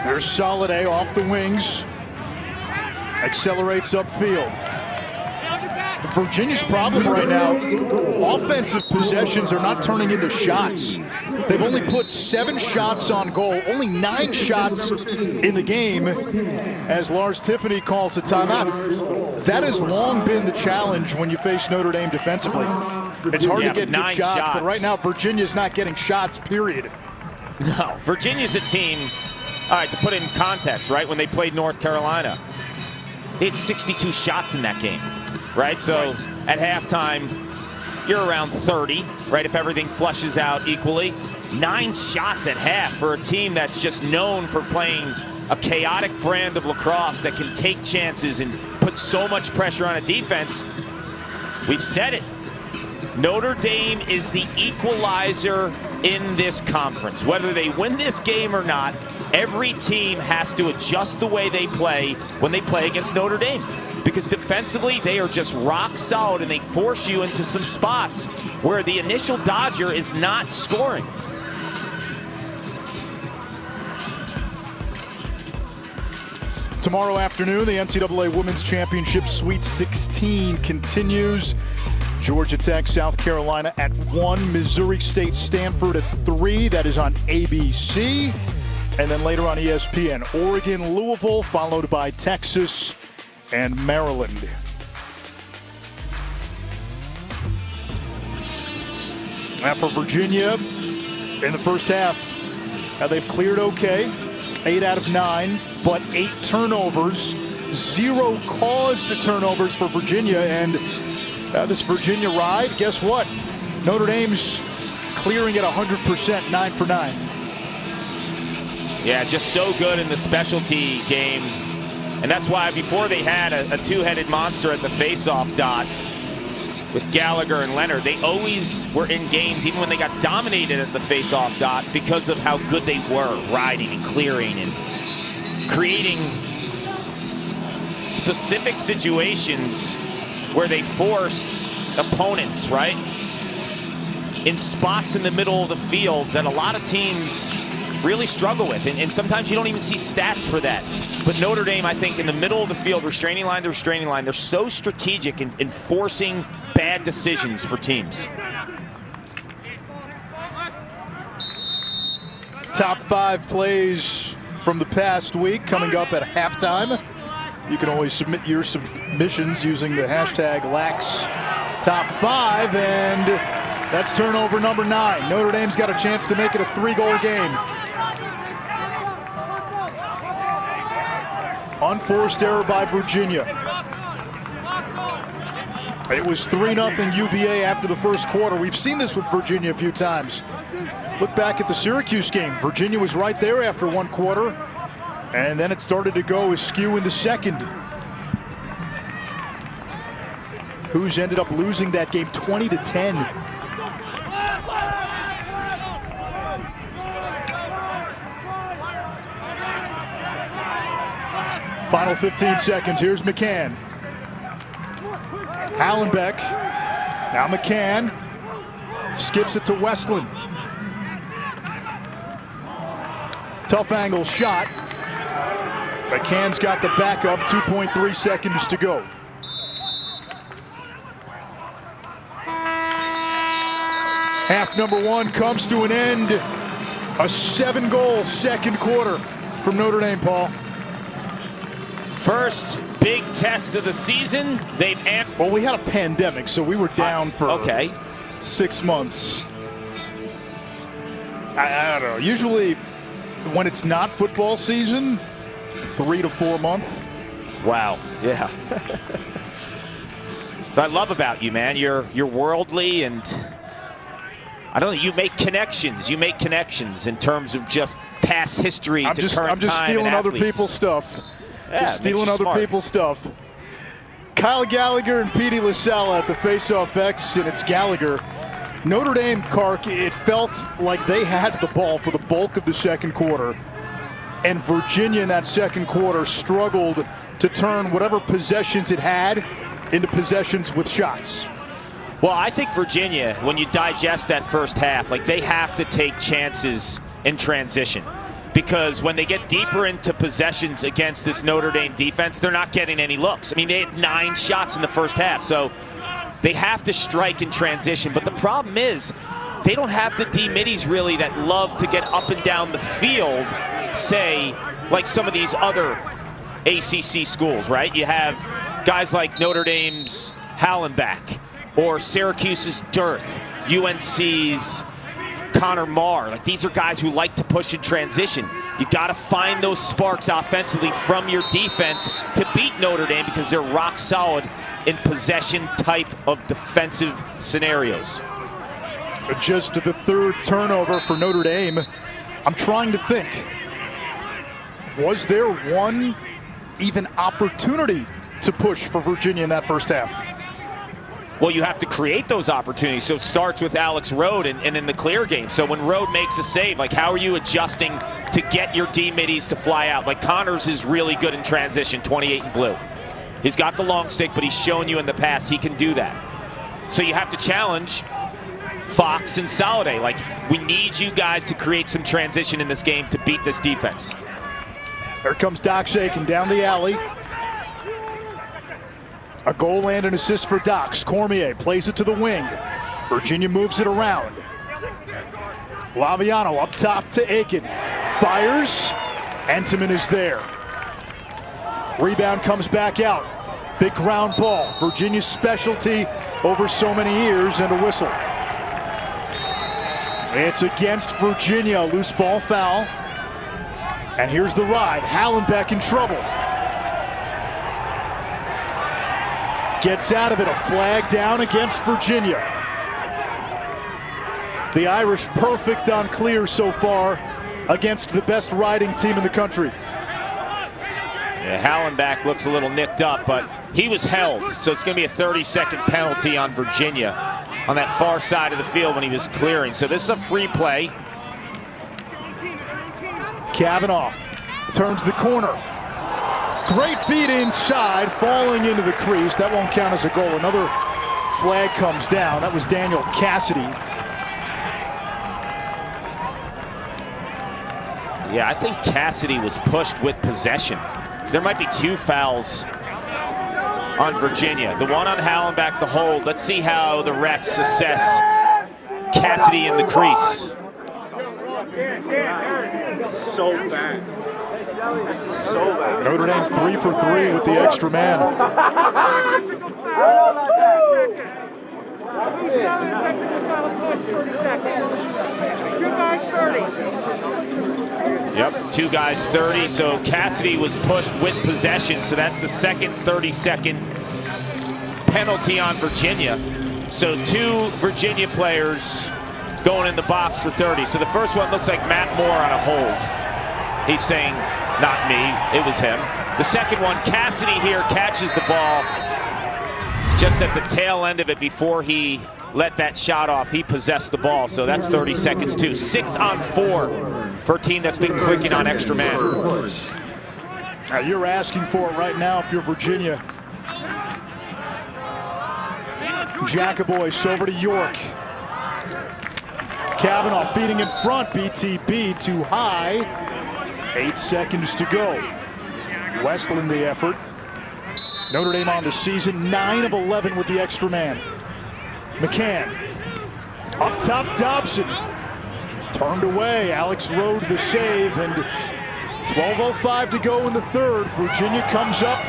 There's Soliday off the wings. Accelerates upfield. Virginia's problem right now, offensive possessions are not turning into shots. They've only put 7 shots on goal, only 9 shots in the game, as Lars Tiffany calls a timeout. That has long been the challenge when you face Notre Dame defensively. It's hard to get good shots, but right now Virginia's not getting shots, period. No, Virginia's a team, all right, to put it in context, right, when they played North Carolina, they had 62 shots in that game, right? So at halftime, you're around 30, right, if everything flushes out equally. 9 shots at half for a team that's just known for playing a chaotic brand of lacrosse that can take chances and put so much pressure on a defense. We've said it. Notre Dame is the equalizer in this conference. Whether they win this game or not, every team has to adjust the way they play when they play against Notre Dame. Because defensively, they are just rock solid, and they force you into some spots where the initial dodger is not scoring. Tomorrow afternoon, the NCAA Women's Championship Sweet 16 continues. Georgia Tech, South Carolina at 1. Missouri State, Stanford at 3. That is on ABC. And then later on ESPN, Oregon, Louisville, followed by Texas and Maryland. Now for Virginia, in the first half, they've cleared okay. 8 out of 9, but 8 turnovers. 0 caused turnovers for Virginia. And this Virginia ride, guess what? Notre Dame's clearing at 100%, 9 for 9. Yeah, just so good in the specialty game. And that's why before they had a two-headed monster at the face-off dot with Gallagher and Leonard, they always were in games, even when they got dominated at the face-off dot, because of how good they were riding and clearing and creating specific situations where they force opponents, right, in spots in the middle of the field that a lot of teams really struggle with. And sometimes you don't even see stats for that. But Notre Dame, I think, in the middle of the field, restraining line to restraining line, they're so strategic in forcing bad decisions for teams. Top 5 plays from the past week coming up at halftime. You can always submit your submissions using the hashtag LaxTop5, and that's turnover number 9. Notre Dame's got a chance to make it a 3-goal game. Unforced error by Virginia. It was 3-0 UVA after the first quarter. We've seen this with Virginia a few times. Look back at the Syracuse game. Virginia was right there after 1 quarter, and then it started to go askew in the second. Who's ended up losing that game 20-10. Final 15 seconds. Here's McCann. Hallenbeck. Now McCann. Skips it to Westland. Tough angle shot. McCann's got the backup. 2.3 seconds to go. Half number 1 comes to an end. A 7-goal second quarter from Notre Dame, Paul. First big test of the season. Well, we had a pandemic, so we were down for 6 months. I don't know. Usually, when it's not football season, 3 to 4 months. Wow. Yeah. So I love about you, man. You're worldly, and I don't know. You make connections. You make connections in terms of just past history to current time. I'm just stealing other people's stuff. Yeah, stealing other people's stuff. Kyle Gallagher and Petey LaSalle at the face-off X, and it's Gallagher. Notre Dame, Kark, it felt like they had the ball for the bulk of the second quarter, and Virginia in that second quarter struggled to turn whatever possessions it had into possessions with shots. Well, I think Virginia, when you digest that first half, like, they have to take chances in transition. because when they get deeper into possessions against this Notre Dame defense, they're not getting any looks. I mean, they had 9 shots in the first half, so they have to strike in transition. But the problem is they don't have the D-middies really that love to get up and down the field, say, like some of these other ACC schools, right? You have guys like Notre Dame's Hallenbach or Syracuse's Dearth, UNC's Connor Marr. Like, these are guys who like to push in transition. You got to find those sparks offensively from your defense to beat Notre Dame because they're rock solid in possession type of defensive scenarios. Just the 3rd turnover for Notre Dame. I'm trying to think. Was there one even opportunity to push for Virginia in that first half? Well, you have to create those opportunities. So it starts with Alex Rode and in the clear game. So when Rode makes a save, like, how are you adjusting to get your D-middies to fly out? Like, Connors is really good in transition, 28 in blue. He's got the long stick, but he's shown you in the past he can do that. So you have to challenge Fox and Soliday. Like, we need you guys to create some transition in this game to beat this defense. Here comes Doc Shakin down the alley. A goal and an assist for Docs. Cormier plays it to the wing. Virginia moves it around. Laviano up top to Aiken. Fires. Entenmann is there. Rebound comes back out. Big ground ball. Virginia's specialty over so many years, and a whistle. It's against Virginia. Loose ball foul. And here's the ride. Hallenbach in trouble. Gets out of it. A flag down against Virginia. The Irish perfect on clear so far against the best riding team in the country. Yeah, Hallenbach looks a little nicked up, but he was held. So it's going to be a 30-second penalty on Virginia on that far side of the field when he was clearing. So this is a free play. Kavanaugh turns the corner. Great feed inside, falling into the crease. That won't count as a goal. Another flag comes down. That was Daniel Cassidy. Yeah, I think Cassidy was pushed with possession. There might be 2 fouls on Virginia. The one on Hallenbach, the hold. Let's see how the refs assess Cassidy in the crease. So bad. This is so bad. Notre Dame 3 for 3 with the extra man. Yep, 2 guys 30, so Cassidy was pushed with possession, so that's the second 30-second penalty on Virginia. So 2 Virginia players going in the box for 30. So the first one looks like Matt Moore on a hold. He's saying, not me, it was him. The second one, Cassidy here catches the ball just at the tail end of it before he let that shot off. He possessed the ball, so that's 30 seconds too. 6 on 4 for a team that's been clicking on extra man. You're asking for it right now if you're Virginia. Jacoboyce over to York. Kavanaugh feeding in front. BTB too high. 8 seconds to go. Westland the effort. Notre Dame on the season, 9 of 11 with the extra man. McCann. Up top, Dobson. Turned away. Alex Rode the save, and 12:05 to go in the third. Virginia comes up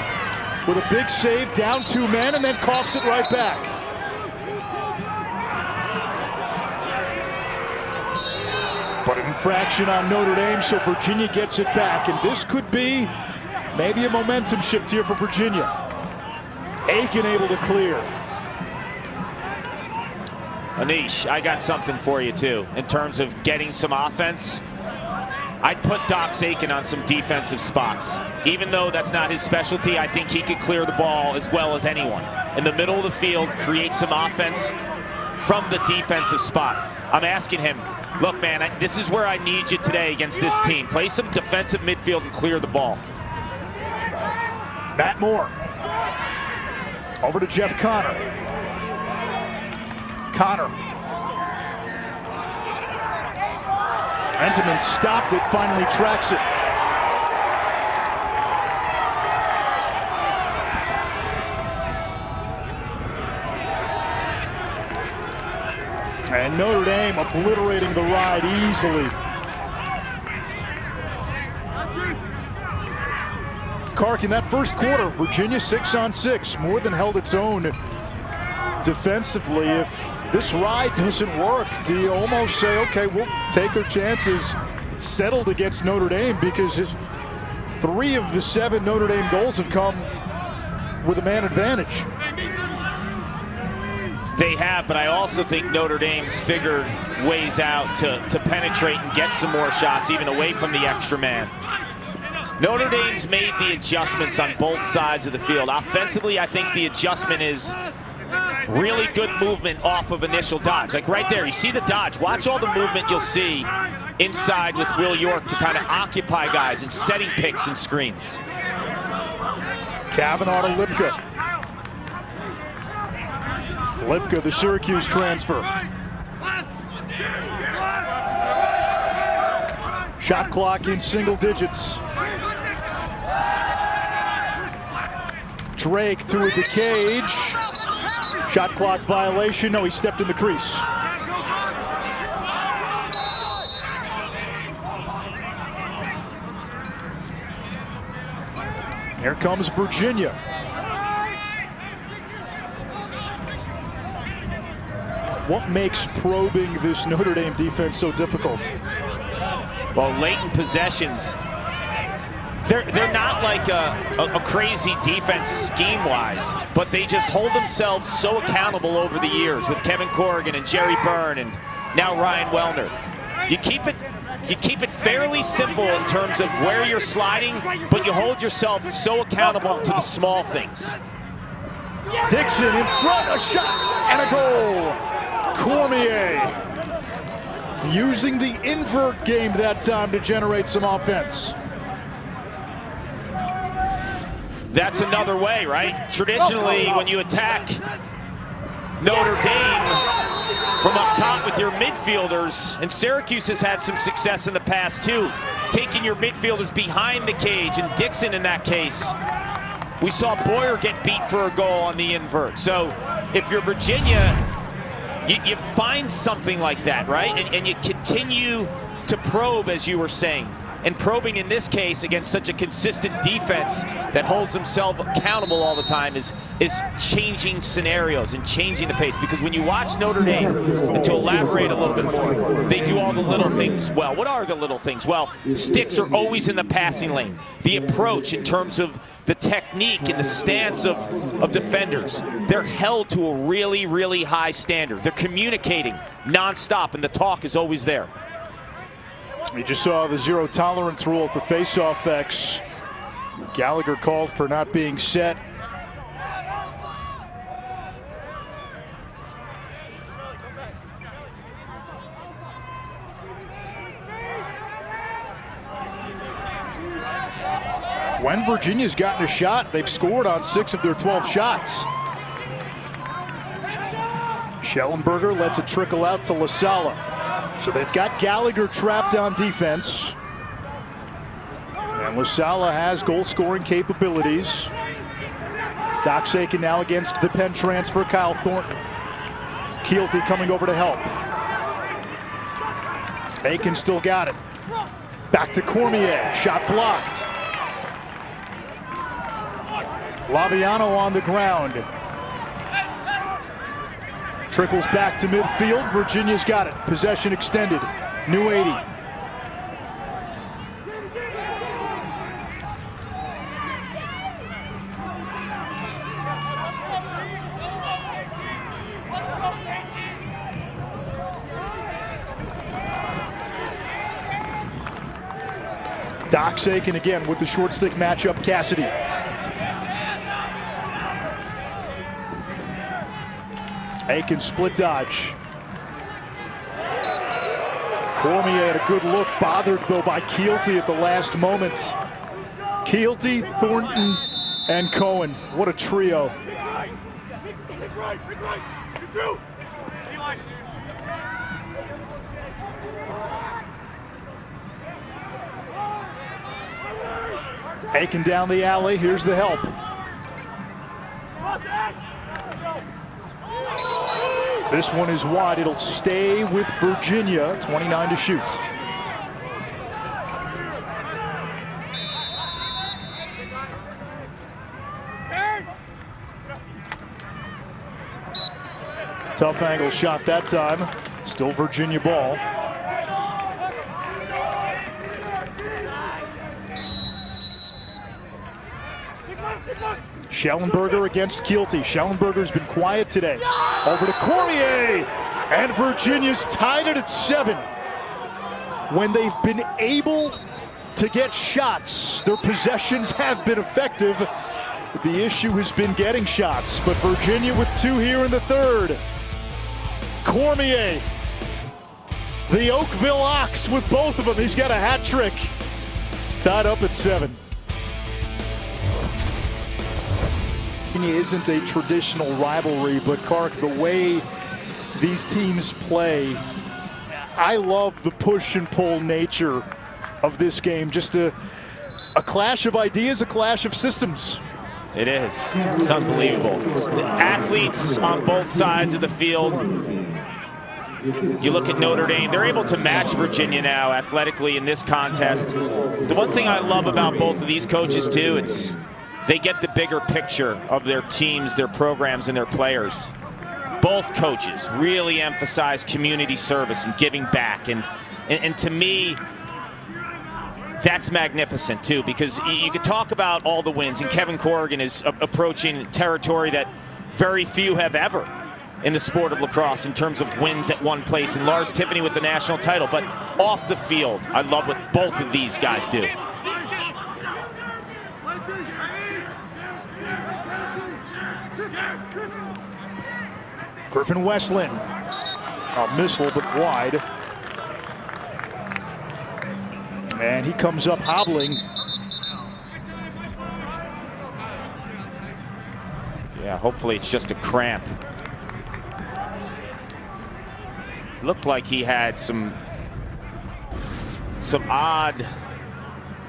with a big save, down 2 men, and then coughs it right back. But an infraction on Notre Dame, so Virginia gets it back, and this could be maybe a momentum shift here for Virginia. Aiken able to clear. Anish, I got something for you too. In terms of getting some offense, I'd put Doc Aiken on some defensive spots. Even though that's not his specialty, I think he could clear the ball as well as anyone. In the middle of the field, create some offense from the defensive spot. I'm asking him, look man, this is where I need you today against this team. Play some defensive midfield and clear the ball. Matt Moore. Over to Jeff Connor. Connor. Entenmann stopped it, finally tracks it. And Notre Dame obliterating the ride easily. Kark, in that first quarter, Virginia 6-on-6, more than held its own defensively. If this ride doesn't work, do you almost say, okay, we'll take our chances, settled against Notre Dame, because 3 of the 7 Notre Dame goals have come with a man advantage. They have, but I also think Notre Dame's figured ways out to penetrate and get some more shots, even away from the extra man. Notre Dame's made the adjustments on both sides of the field. Offensively, I think the adjustment is really good movement off of initial dodge. Like right there, you see the dodge. Watch all the movement you'll see inside with Will York to kind of occupy guys and setting picks and screens. Kavanaugh to Lipka. Lipka, the Syracuse transfer. Shot clock in single digits. Drake to the cage. Shot clock violation. No, he stepped in the crease. Here comes Virginia. What makes probing this Notre Dame defense so difficult? Well, latent possessions. They're not like a crazy defense scheme-wise, but they just hold themselves so accountable over the years with Kevin Corrigan and Jerry Byrne and now Ryan Wellner. You keep it fairly simple in terms of where you're sliding, but you hold yourself so accountable to the small things. Dixon in front, a shot and a goal. Cormier using the invert game that time to generate some offense. That's another way, right? Traditionally, when you attack Notre Dame from up top with your midfielders, and Syracuse has had some success in the past too, taking your midfielders behind the cage, and Dixon in that case. We saw Boyer get beat for a goal on the invert. So if you're Virginia, you find something like that, right? And you continue to probe, as you were saying. And probing in this case against such a consistent defense that holds themselves accountable all the time is changing scenarios and changing the pace. Because when you watch Notre Dame, and to elaborate a little bit more, they do all the little things well. What are the little things? Well, sticks are always in the passing lane. The approach in terms of the technique and the stance of defenders, they're held to a really, really high standard. They're communicating nonstop, and the talk is always there. You just saw the zero tolerance rule at the face-off X. Gallagher called for not being set. When Virginia's gotten a shot, they've scored on 6 of their 12 shots. Schellenberger lets it trickle out to LaSala. So they've got Gallagher trapped on defense. And LaSala has goal-scoring capabilities. Doc Sakin now against the Penn transfer, Kyle Thornton. Keelty coming over to help. Aiken still got it. Back to Cormier, shot blocked. Laviano on the ground. Trickles back to midfield. Virginia's got it. Possession extended. New 80. Doc Sakin again with the short stick matchup. Cassidy. Aiken split dodge. Cormier had a good look, bothered though by Keelty at the last moment. Keelty, Thornton, and Cohen. What a trio. Aiken down the alley. Here's the help. This one is wide. It'll stay with Virginia. 29 to shoot. Tough angle shot that time. Still Virginia ball. Schellenberger against Keelty. Schellenberger's been quiet today. Over to Cormier, and Virginia's tied it at 7. When they've been able to get shots, their possessions have been effective. The issue has been getting shots, but Virginia with 2 here in the third. Cormier, the Oakville Ox with both of them. He's got a hat trick. Tied up at 7. Isn't a traditional rivalry, but Clark, the way these teams play, I love the push and pull nature of this game. Just a clash of ideas, a clash of systems. It is. It's unbelievable. The athletes on both sides of the field. You look at Notre Dame, they're able to match Virginia now athletically in this contest. The one thing I love about both of these coaches too, it's they get the bigger picture of their teams, their programs, and their players. Both coaches really emphasize community service and giving back. And to me, that's magnificent too, because you could talk about all the wins, and Kevin Corrigan is approaching territory that very few have ever in the sport of lacrosse in terms of wins at one place, and Lars Tiffany with the national title. But off the field, I love what both of these guys do. Griffin Westland, a missile but wide. And he comes up hobbling. Yeah, hopefully it's just a cramp. Looked like he had some odd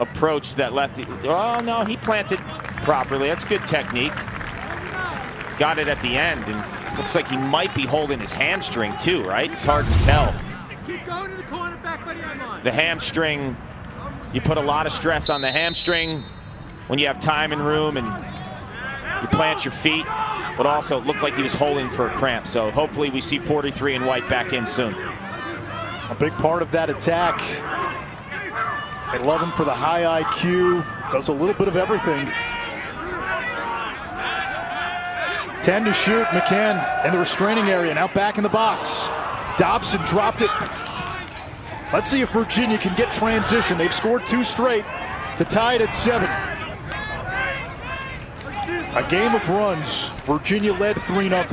approach that left. Oh no, he planted properly. That's good technique. Got it at the end, and looks like he might be holding his hamstring too, right? It's hard to tell. Keep going to the corner, back by the line. The hamstring, you put a lot of stress on the hamstring when you have time and room and you plant your feet, but also it looked like he was holding for a cramp. So hopefully we see 43 and white back in soon. A big part of that attack. They love him for the high IQ. Does a little bit of everything. 10 to shoot. McCann in the restraining area. Now back in the box. Dobson dropped it. Let's see if Virginia can get transition. They've scored 2 straight to tie it at 7. A game of runs. Virginia led 3-0.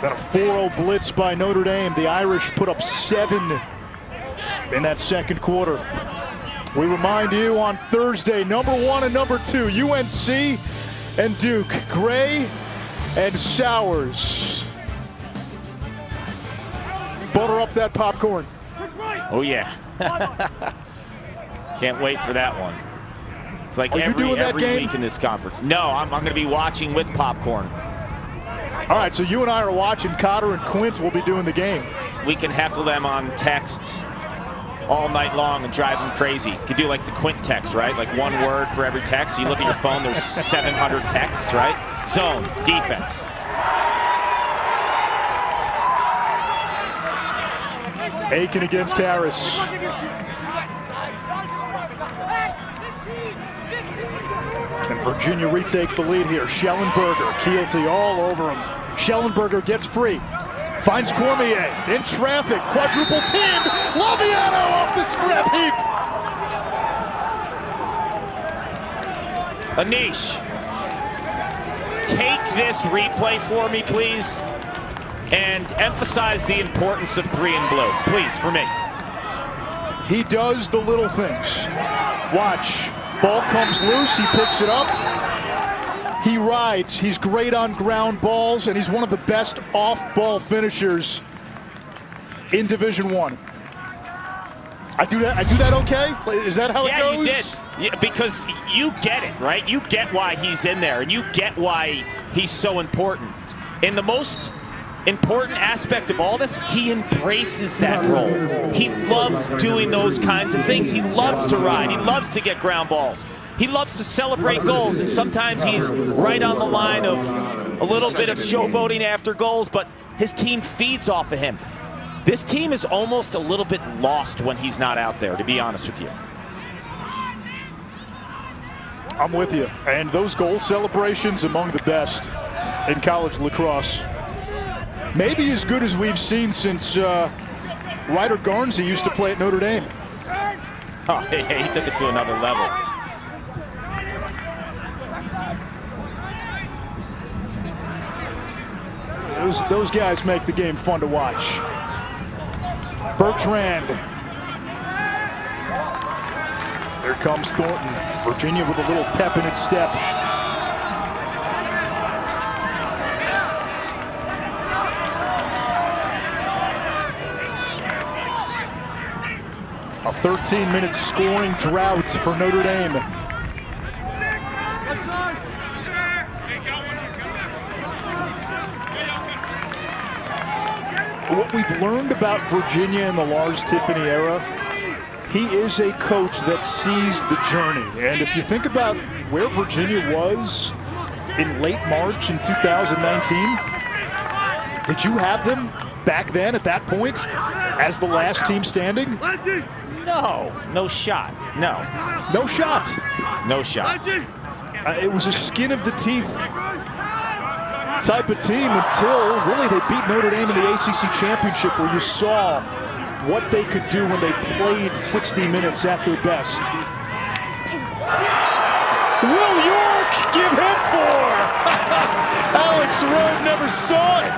Then a 4-0 blitz by Notre Dame. The Irish put up 7 in that second quarter. We remind you on Thursday, number 1 and number 2, UNC and Duke, Gray and Sowers. Butter up that popcorn. Oh yeah. Can't wait for that one. It's like every week in this conference. No, I'm going to be watching with popcorn. All right, so you and I are watching. Cotter and Quint will be doing the game. We can heckle them on text all night long and drive them crazy. You could do like the Quint text, right? Like one word for every text. You look at your phone, there's 700 texts, right? Zone, defense. Aiken against Harris. Can Virginia retake the lead here? Schellenberger, Keelty all over him. Schellenberger gets free. Finds Cormier in traffic. Quadruple teamed. Laviano off the scrap heap. Anish, take this replay for me, please, and emphasize the importance of 3 and blue, please, for me. He does the little things. Watch. Ball comes loose. He picks it up. He rides. He's great on ground balls, and he's one of the best off-ball finishers in Division I. I do that okay? Is that how it goes? Yeah, you did. Yeah, because you get it, right? You get why he's in there, and you get why he's so important. And the most important aspect of all this, he embraces that role. He loves doing those kinds of things. He loves to ride. He loves to get ground balls. He loves to celebrate goals, and sometimes he's right on the line of a little bit of showboating after goals, but his team feeds off of him. This team is almost a little bit lost when he's not out there, to be honest with you. I'm with you. And those goal celebrations among the best in college lacrosse. Maybe as good as we've seen since Ryder Garnsey used to play at Notre Dame. Oh, he took it to another level. Those guys make the game fun to watch. Bertrand. There comes Thornton. Virginia with a little pep in its step. A 13-minute scoring drought for Notre Dame. What we've learned about Virginia in the Lars Tiffany era, he is a coach that sees the journey. And if you think about where Virginia was in late March in 2019, did you have them back then at that point as the last team standing? No shot. No shot. No shot. It was a skin of the teeth type of team until really they beat Notre Dame in the ACC championship, where you saw what they could do when they played 60 minutes at their best. Will York give him 4? Alex Rode never saw it.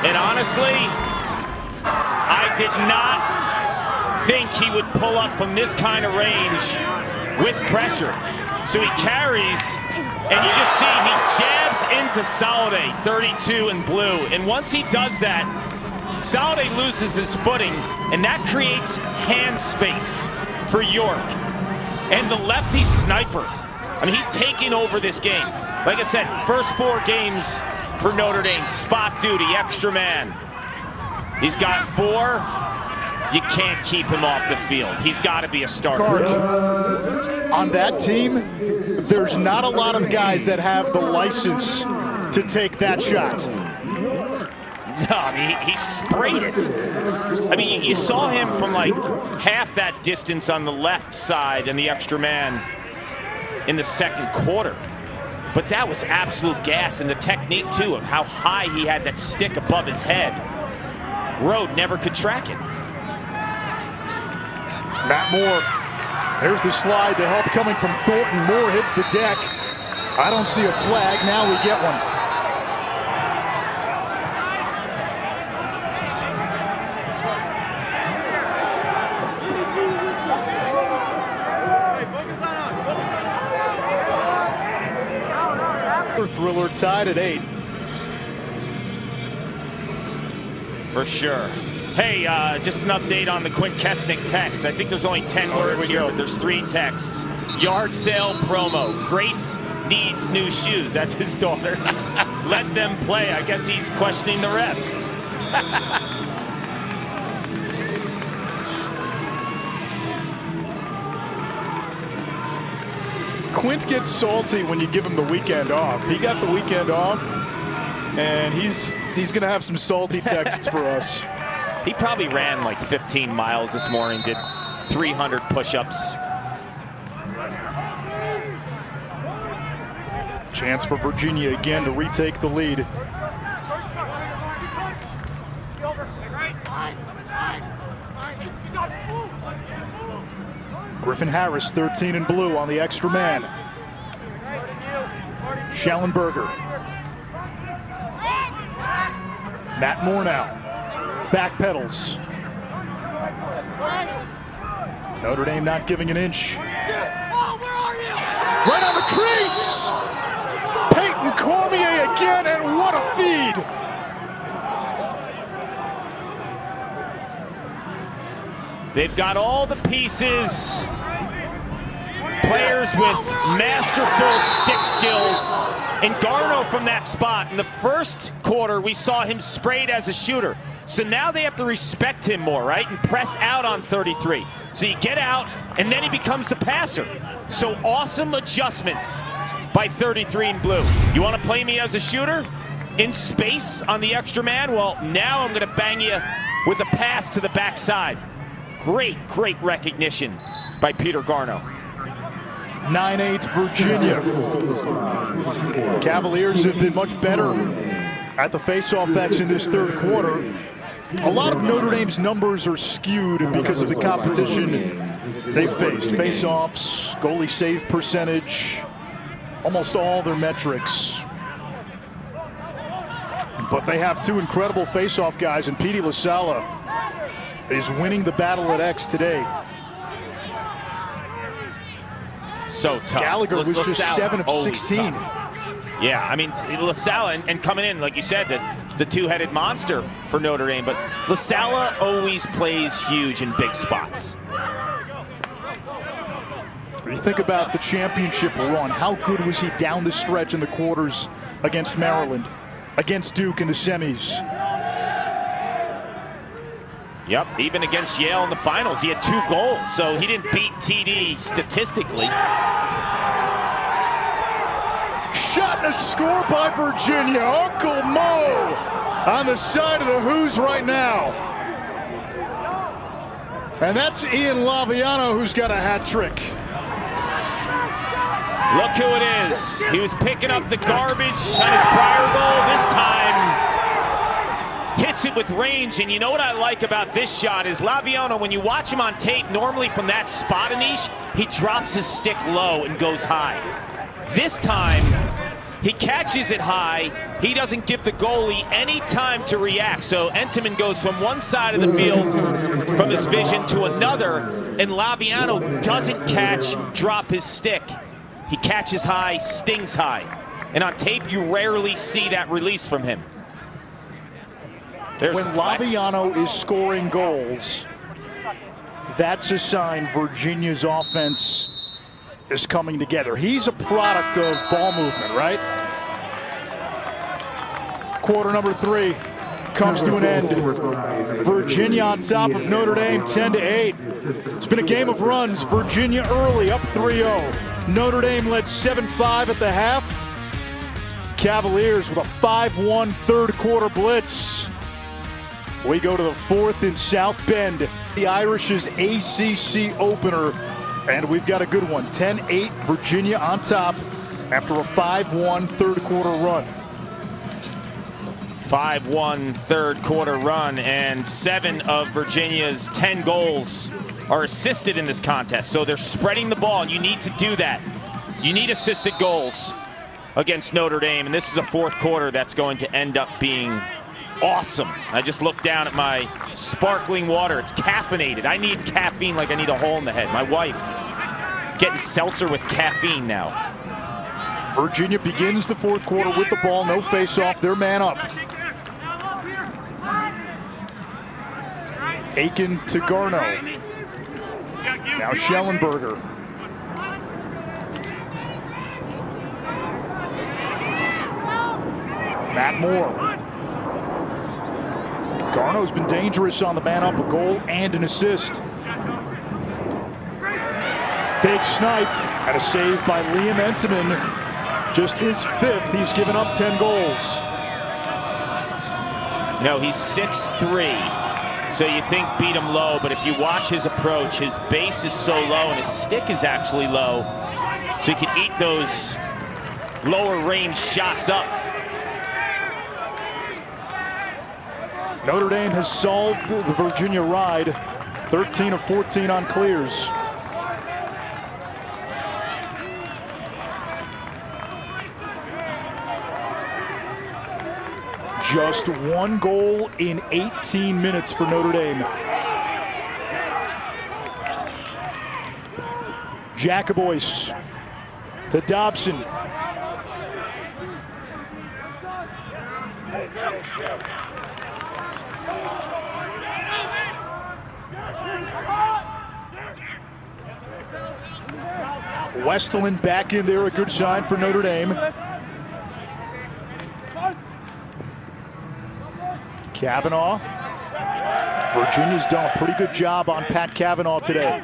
And honestly, I did not think he would pull up from this kind of range with pressure. So he carries, and you just see he jabs into Soliday, 32 in blue. And once he does that, Soliday loses his footing, and that creates hand space for York. And the lefty sniper, I mean, he's taking over this game. Like I said, first 4 games for Notre Dame, spot duty, extra man. He's got 4. You can't keep him off the field. He's got to be a starter. On that team, there's not a lot of guys that have the license to take that shot. No, I mean, he sprayed it. I mean, you saw him from like half that distance on the left side and the extra man in the second quarter. But that was absolute gas, and the technique, too, of how high he had that stick above his head. Rode never could track it. Matt Moore. There's the slide. The help coming from Thornton. Moore hits the deck. I don't see a flag. Now we get one. Thriller tied at 8. For sure. Hey, just an update on the Quint Kesnick text. I think there's only 10 words here, but there's 3 texts. Yard sale promo. Grace needs new shoes. That's his daughter. Let them play. I guess he's questioning the refs. Quint gets salty when you give him the weekend off. He got the weekend off, and he's going to have some salty texts for us. He probably ran like 15 miles this morning, did 300 push-ups. Chance for Virginia again to retake the lead. Griffin Harris, 13 in blue on the extra man. Schallenberger. Matt Moore now. Back pedals. Notre Dame not giving an inch. Right on the crease! Peyton Cormier again, and what a feed! They've got all the pieces. Players with masterful stick skills. And Garneau from that spot. In the first quarter, we saw him sprayed as a shooter. So now they have to respect him more, right? And press out on 33. So you get out, and then he becomes the passer. So awesome adjustments by 33 in blue. You want to play me as a shooter? In space on the extra man? Well, now I'm going to bang you with a pass to the backside. Great, great recognition by Peter Garneau. 9-8 Virginia. Cavaliers have been much better at the face-off X in this third quarter. A lot of Notre Dame's numbers are skewed because of the competition they faced. Face-offs, goalie save percentage, almost all their metrics. But they have two incredible face-off guys, and Petey LaSala is winning the battle at X today. So tough. Gallagher was just 7 of 16. Tough. Yeah, I mean, LaSala and coming in, like you said, the two-headed monster for Notre Dame. But LaSala always plays huge in big spots. You think about the championship run. How good was he down the stretch in the quarters against Maryland, against Duke in the semis? Yep, even against Yale in the finals, he had 2 goals, so he didn't beat TD statistically. Shot and a score by Virginia. Uncle Mo on the side of the Who's right now. And that's Ian Laviano who's got a hat trick. Look who it is. He was picking up the garbage on his prior goal. This time hits it with range, and you know what I like about this shot is Laviano, when you watch him on tape, normally from that spot, Anish, he drops his stick low and goes high. This time, he catches it high. He doesn't give the goalie any time to react. So Entenmann goes from one side of the field from his vision to another, and Laviano doesn't drop his stick. He catches high, stings high. And on tape, you rarely see that release from him. There's when Laviano is scoring goals, that's a sign Virginia's offense is coming together. He's a product of ball movement, right? Quarter number 3 comes to an end. Virginia on top of Notre Dame 10-8. It's been a game of runs. Virginia early, up 3-0. Notre Dame led 7-5 at the half. Cavaliers with a 5-1 third quarter blitz. We go to the 4th in South Bend, the Irish's ACC opener, and we've got a good one. 10-8, Virginia on top after a 5-1 third quarter run. 5-1 third quarter run, and 7 of Virginia's 10 goals are assisted in this contest. So they're spreading the ball, and you need to do that. You need assisted goals against Notre Dame, and this is a fourth quarter that's going to end up being awesome. I just looked down at my sparkling water. It's caffeinated. I need caffeine like I need a hole in the head. My wife getting seltzer with caffeine now. Virginia begins the fourth quarter with the ball. No face-off. They're man up. Aiken to Garneau. Now Schellenberger. Matt Moore. Garneau's been dangerous on the man up, a goal and an assist. Big snipe and a save by Liam Entenmann. Just his 5th. He's given up 10 goals. No, he's 6'3", so you think beat him low, but if you watch his approach, his base is so low and his stick is actually low, so he can eat those lower range shots up. Notre Dame has solved the Virginia ride. 13 of 14 on clears. Just 1 goal in 18 minutes for Notre Dame. Jacobois to Dobson. Westland back in there, a good sign for Notre Dame. Kavanaugh. Virginia's done a pretty good job on Pat Kavanaugh today.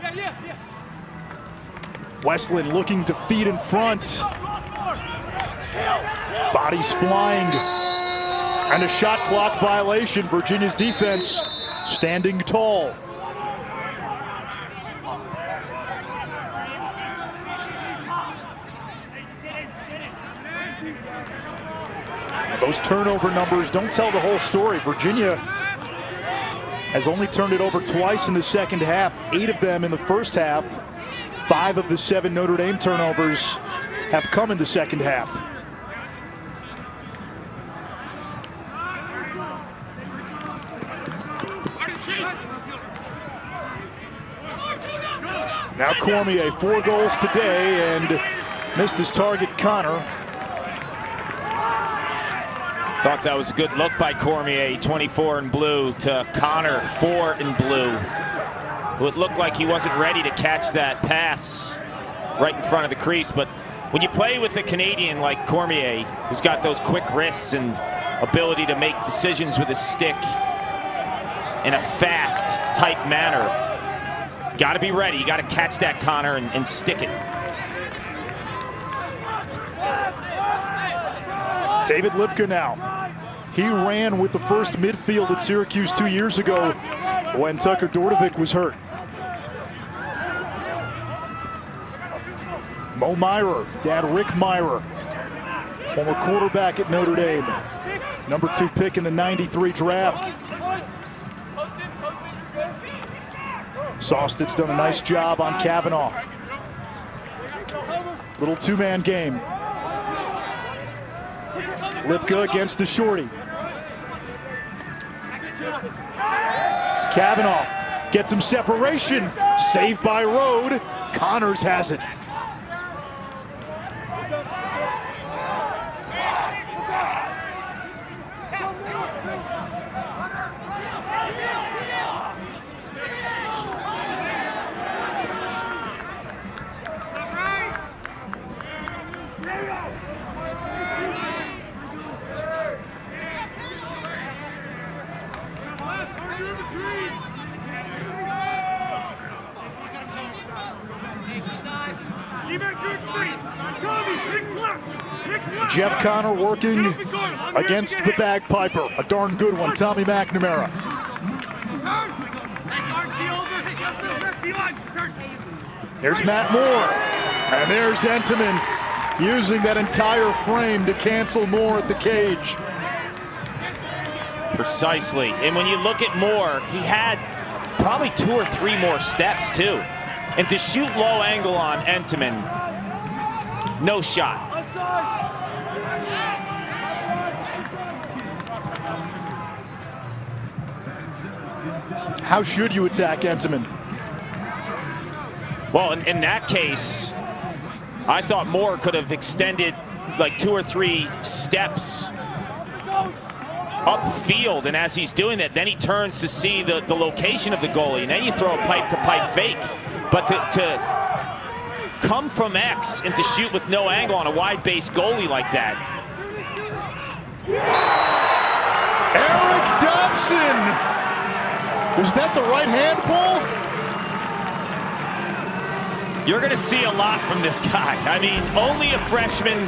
Westland looking to feed in front. Bodies flying. And a shot clock violation. Virginia's defense standing tall. Those turnover numbers don't tell the whole story. Virginia has only turned it over twice in the second half, 8 of them in the first half. 5 of the 7 Notre Dame turnovers have come in the second half. Now Cormier, 4 goals today and missed his target, Connor. Thought that was a good look by Cormier, 24 in blue, to Connor, 4 in blue. It looked like he wasn't ready to catch that pass right in front of the crease, but when you play with a Canadian like Cormier, who's got those quick wrists and ability to make decisions with his stick in a fast, tight manner, got to be ready. You got to catch that, Connor, and stick it. David Lipka now. He ran with the first midfield at Syracuse 2 years ago when Tucker Dordevic was hurt. Mo Myrer, dad Rick Myrer, former quarterback at Notre Dame. Number 2 pick in the '93 draft. Sosted's done a nice job on Kavanaugh. Little 2-man game. Lipka against the shorty. Kavanaugh gets some separation. Saved by Rode. Connors has it. Jeff Connor working against the bagpiper. A darn good one, Tommy McNamara. There's Matt Moore. And there's Entenmann using that entire frame to cancel Moore at the cage. Precisely. And when you look at Moore, he had probably 2 or 3 more steps, too. And to shoot low angle on Entenmann, no shot. How should you attack Entenmann? Well, in that case, I thought Moore could have extended like 2 or 3 steps upfield, and as he's doing that, then he turns to see the location of the goalie, and then you throw a pipe-to-pipe fake. But to come from X and to shoot with no angle on a wide-base goalie like that. Eric Dobson! Was that the right hand, Paul? You're going to see a lot from this guy. I mean, only a freshman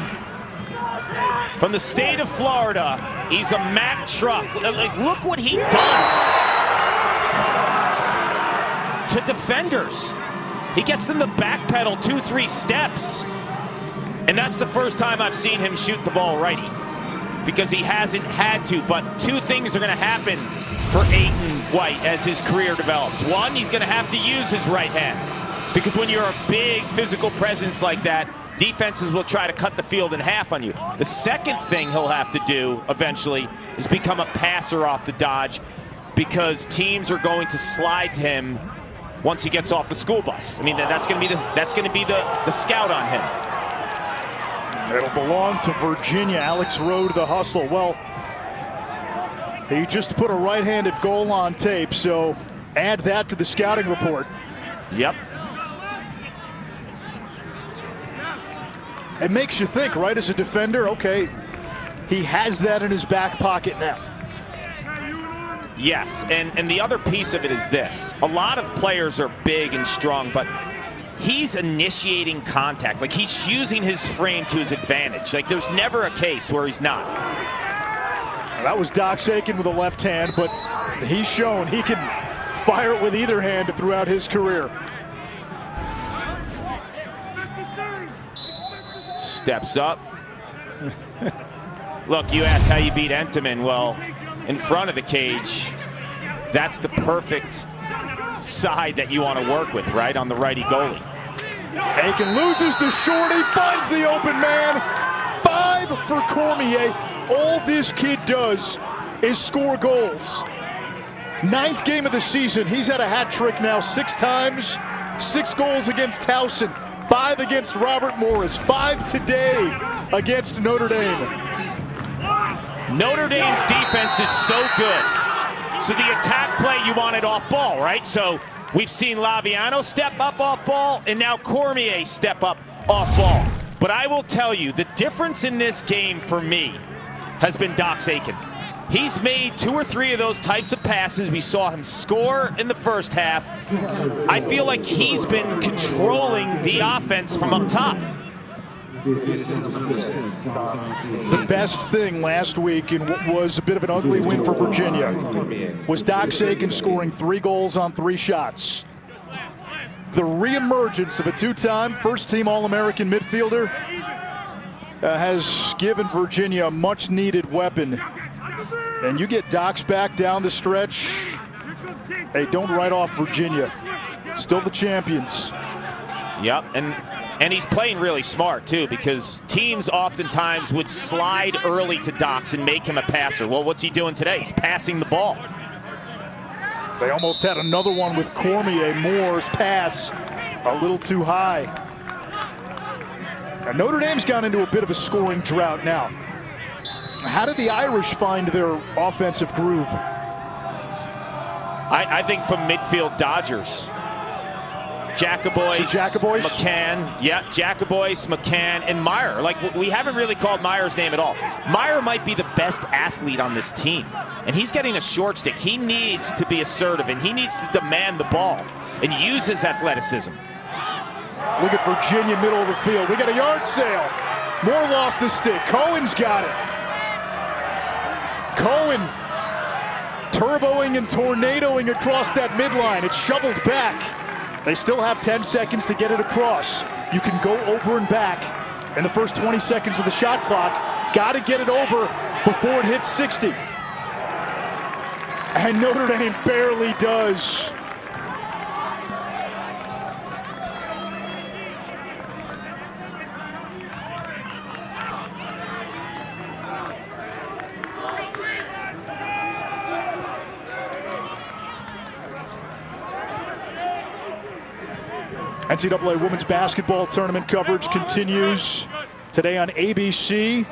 from the state of Florida. He's a Mack truck. Like, look what he does to defenders. He gets them to backpedal 2-3 steps. And that's the first time I've seen him shoot the ball righty, because he hasn't had to. But 2 things are going to happen for Aiton White as his career develops. 1, he's going to have to use his right hand, because when you're a big physical presence like that, defenses will try to cut the field in half on you. The second thing he'll have to do eventually is become a passer off the dodge, because teams are going to slide to him once he gets off the school bus. I mean, that's going to be the scout on him. It'll belong to Virginia. Alex Rode, the hustle. Well, he just put a right-handed goal on tape, so add that to the scouting report. Yep. It makes you think, right, as a defender, okay, he has that in his back pocket now. Yes, and the other piece of it is this. A lot of players are big and strong, but he's initiating contact. Like, he's using his frame to his advantage. Like, there's never a case where he's not. That was Doc Sakin with a left hand, but he's shown he can fire it with either hand throughout his career. Steps up. Look, you asked how you beat Entenmann. Well, in front of the cage, that's the perfect side that you want to work with, right, on the righty goalie. Aiken loses the shorty, finds the open man. 5 for Cormier. All this kid does is score goals. 9th game of the season. He's had a hat trick now 6 times. 6 goals against Towson, 5 against Robert Morris, 5 today against Notre Dame. Notre Dame's defense is so good. So the attack play, you want it off ball, right? So we've seen Laviano step up off ball, and now Cormier step up off ball. But I will tell you, the difference in this game for me has been Doc Sakin. He's made 2 or 3 of those types of passes. We saw him score in the first half. I feel like he's been controlling the offense from up top. The best thing last week in what was a bit of an ugly win for Virginia was Doc Sakin scoring 3 goals on 3 shots. The reemergence of a 2-time first-team All-American midfielder has given Virginia a much-needed weapon. And you get Doc's back down the stretch. Hey, don't write off Virginia. Still the champions. Yep, and he's playing really smart, too, because teams oftentimes would slide early to Docs and make him a passer. Well, what's he doing today? He's passing the ball. They almost had another one with Cormier. Moore's pass a little too high. Now, Notre Dame's gone into a bit of a scoring drought now. How did the Irish find their offensive groove? I think from midfield Dodgers. Jacobois, McCann, Jacobois, McCann, and Meyer. Like, we haven't really called Meyer's name at all. Meyer might be the best athlete on this team, and he's getting a short stick. He needs to be assertive, and he needs to demand the ball and use his athleticism. Look at Virginia, middle of the field. We got a yard sale. Moore lost the stick. Cohen's got it. Cohen turboing and tornadoing across that midline. It's shoveled back. They still have 10 seconds to get it across. You can go over and back in the first 20 seconds of the shot clock. Got to get it over before it hits 60. And Notre Dame barely does. NCAA Women's Basketball Tournament coverage continues today on ABC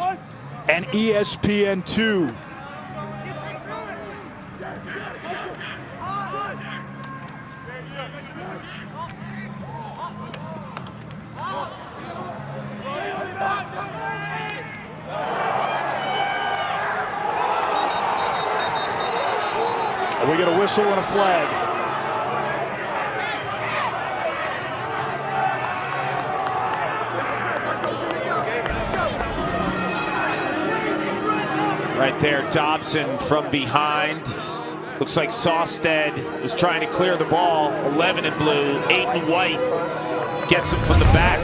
and ESPN2. We get a whistle and a flag. Right there, Dobson from behind. Looks like Sawstead was trying to clear the ball. 11 in blue, 8 in white. Gets him from the back.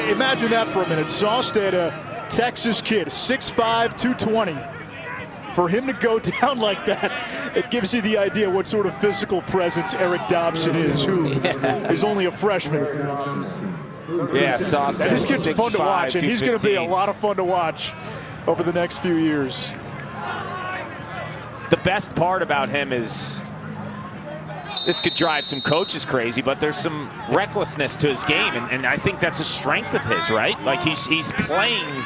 Imagine that for a minute. Sawstead, a Texas kid, 6'5", 220. For him to go down like that, it gives you the idea what sort of physical presence Eric Dobson is, who is only a freshman. Yeah, Sawstead. And this kid's 6'5", fun to watch, and he's going to be a 215. lot of fun to watch over the next few years. The best part about him is this could drive some coaches crazy, but there's some recklessness to his game, and I think that's a strength of his, right? Like, he's playing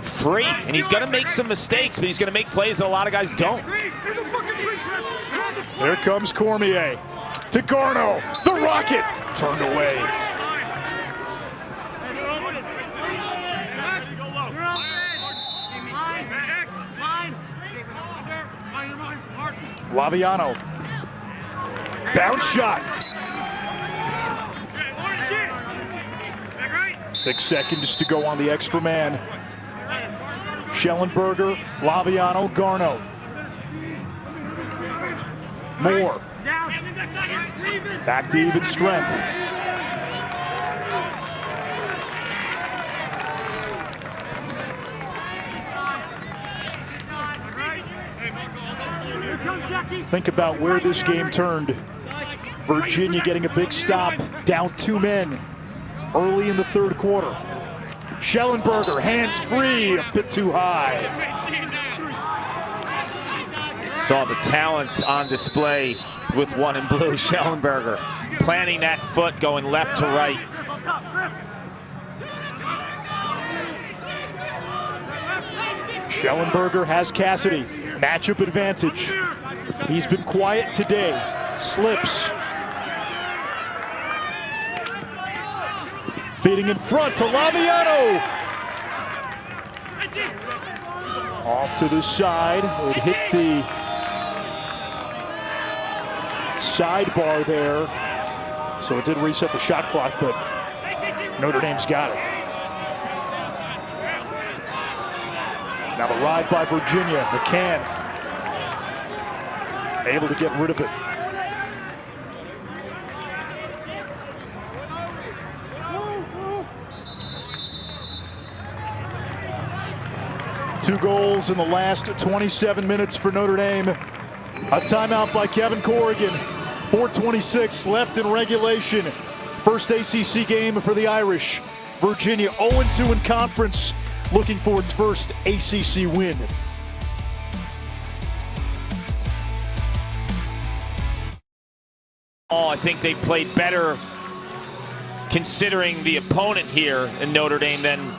free, and he's going to make some mistakes, but he's going to make plays that a lot of guys don't. Here comes Cormier to Garneau. The rocket turned away. Laviano. Bounce shot. 6 seconds to go on the extra man. Schellenberger, Laviano, Garno. Moore. Back to even strength. Think about where this game turned. Virginia getting a big stop, down 2 men early in the third quarter. Schellenberger, hands free, a bit too high. Saw the talent on display with one in blue. Schellenberger planting that foot, going left to right. Schellenberger has Cassidy. Matchup advantage. He's been quiet today. Slips. Feeding in front to Laviano. Off to the side. It hit the sidebar there. So it did reset the shot clock, but Notre Dame's got it. Now the ride by Virginia. McCann able to get rid of it. Two goals in the last 27 minutes for Notre Dame. A timeout by Kevin Corrigan. 4:26 left in regulation. First ACC game for the Irish. Virginia 0-2 in conference, looking for its first ACC win. I think they've played better considering the opponent here in Notre Dame than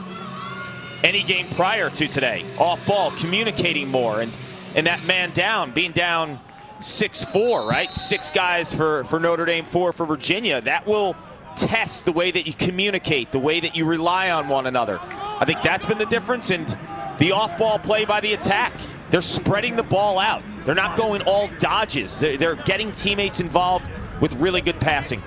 any game prior to today. Off ball, communicating more, and that man down, being down 6-4, right? 6 guys for Notre Dame, 4 for Virginia. That will test the way that you communicate, the way that you rely on one another. I think that's been the difference, and the off-ball play by the attack. They're spreading the ball out. They're not going all dodges. They're getting teammates involved with really good passing.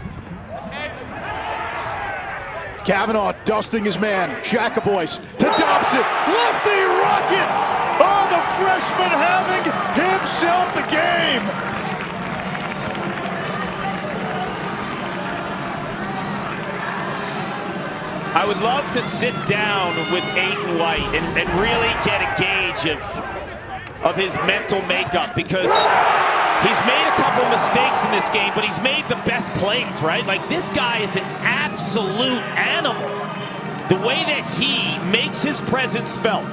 Kavanaugh dusting his man. Jacobbois to Dobson. Lefty rocket! Oh, the freshman having himself the game! I would love to sit down with Aiden White and really get a gauge of his mental makeup, because he's made a couple of mistakes in this game, but he's made the best plays, right? Like, this guy is an absolute animal. The way that he makes his presence felt,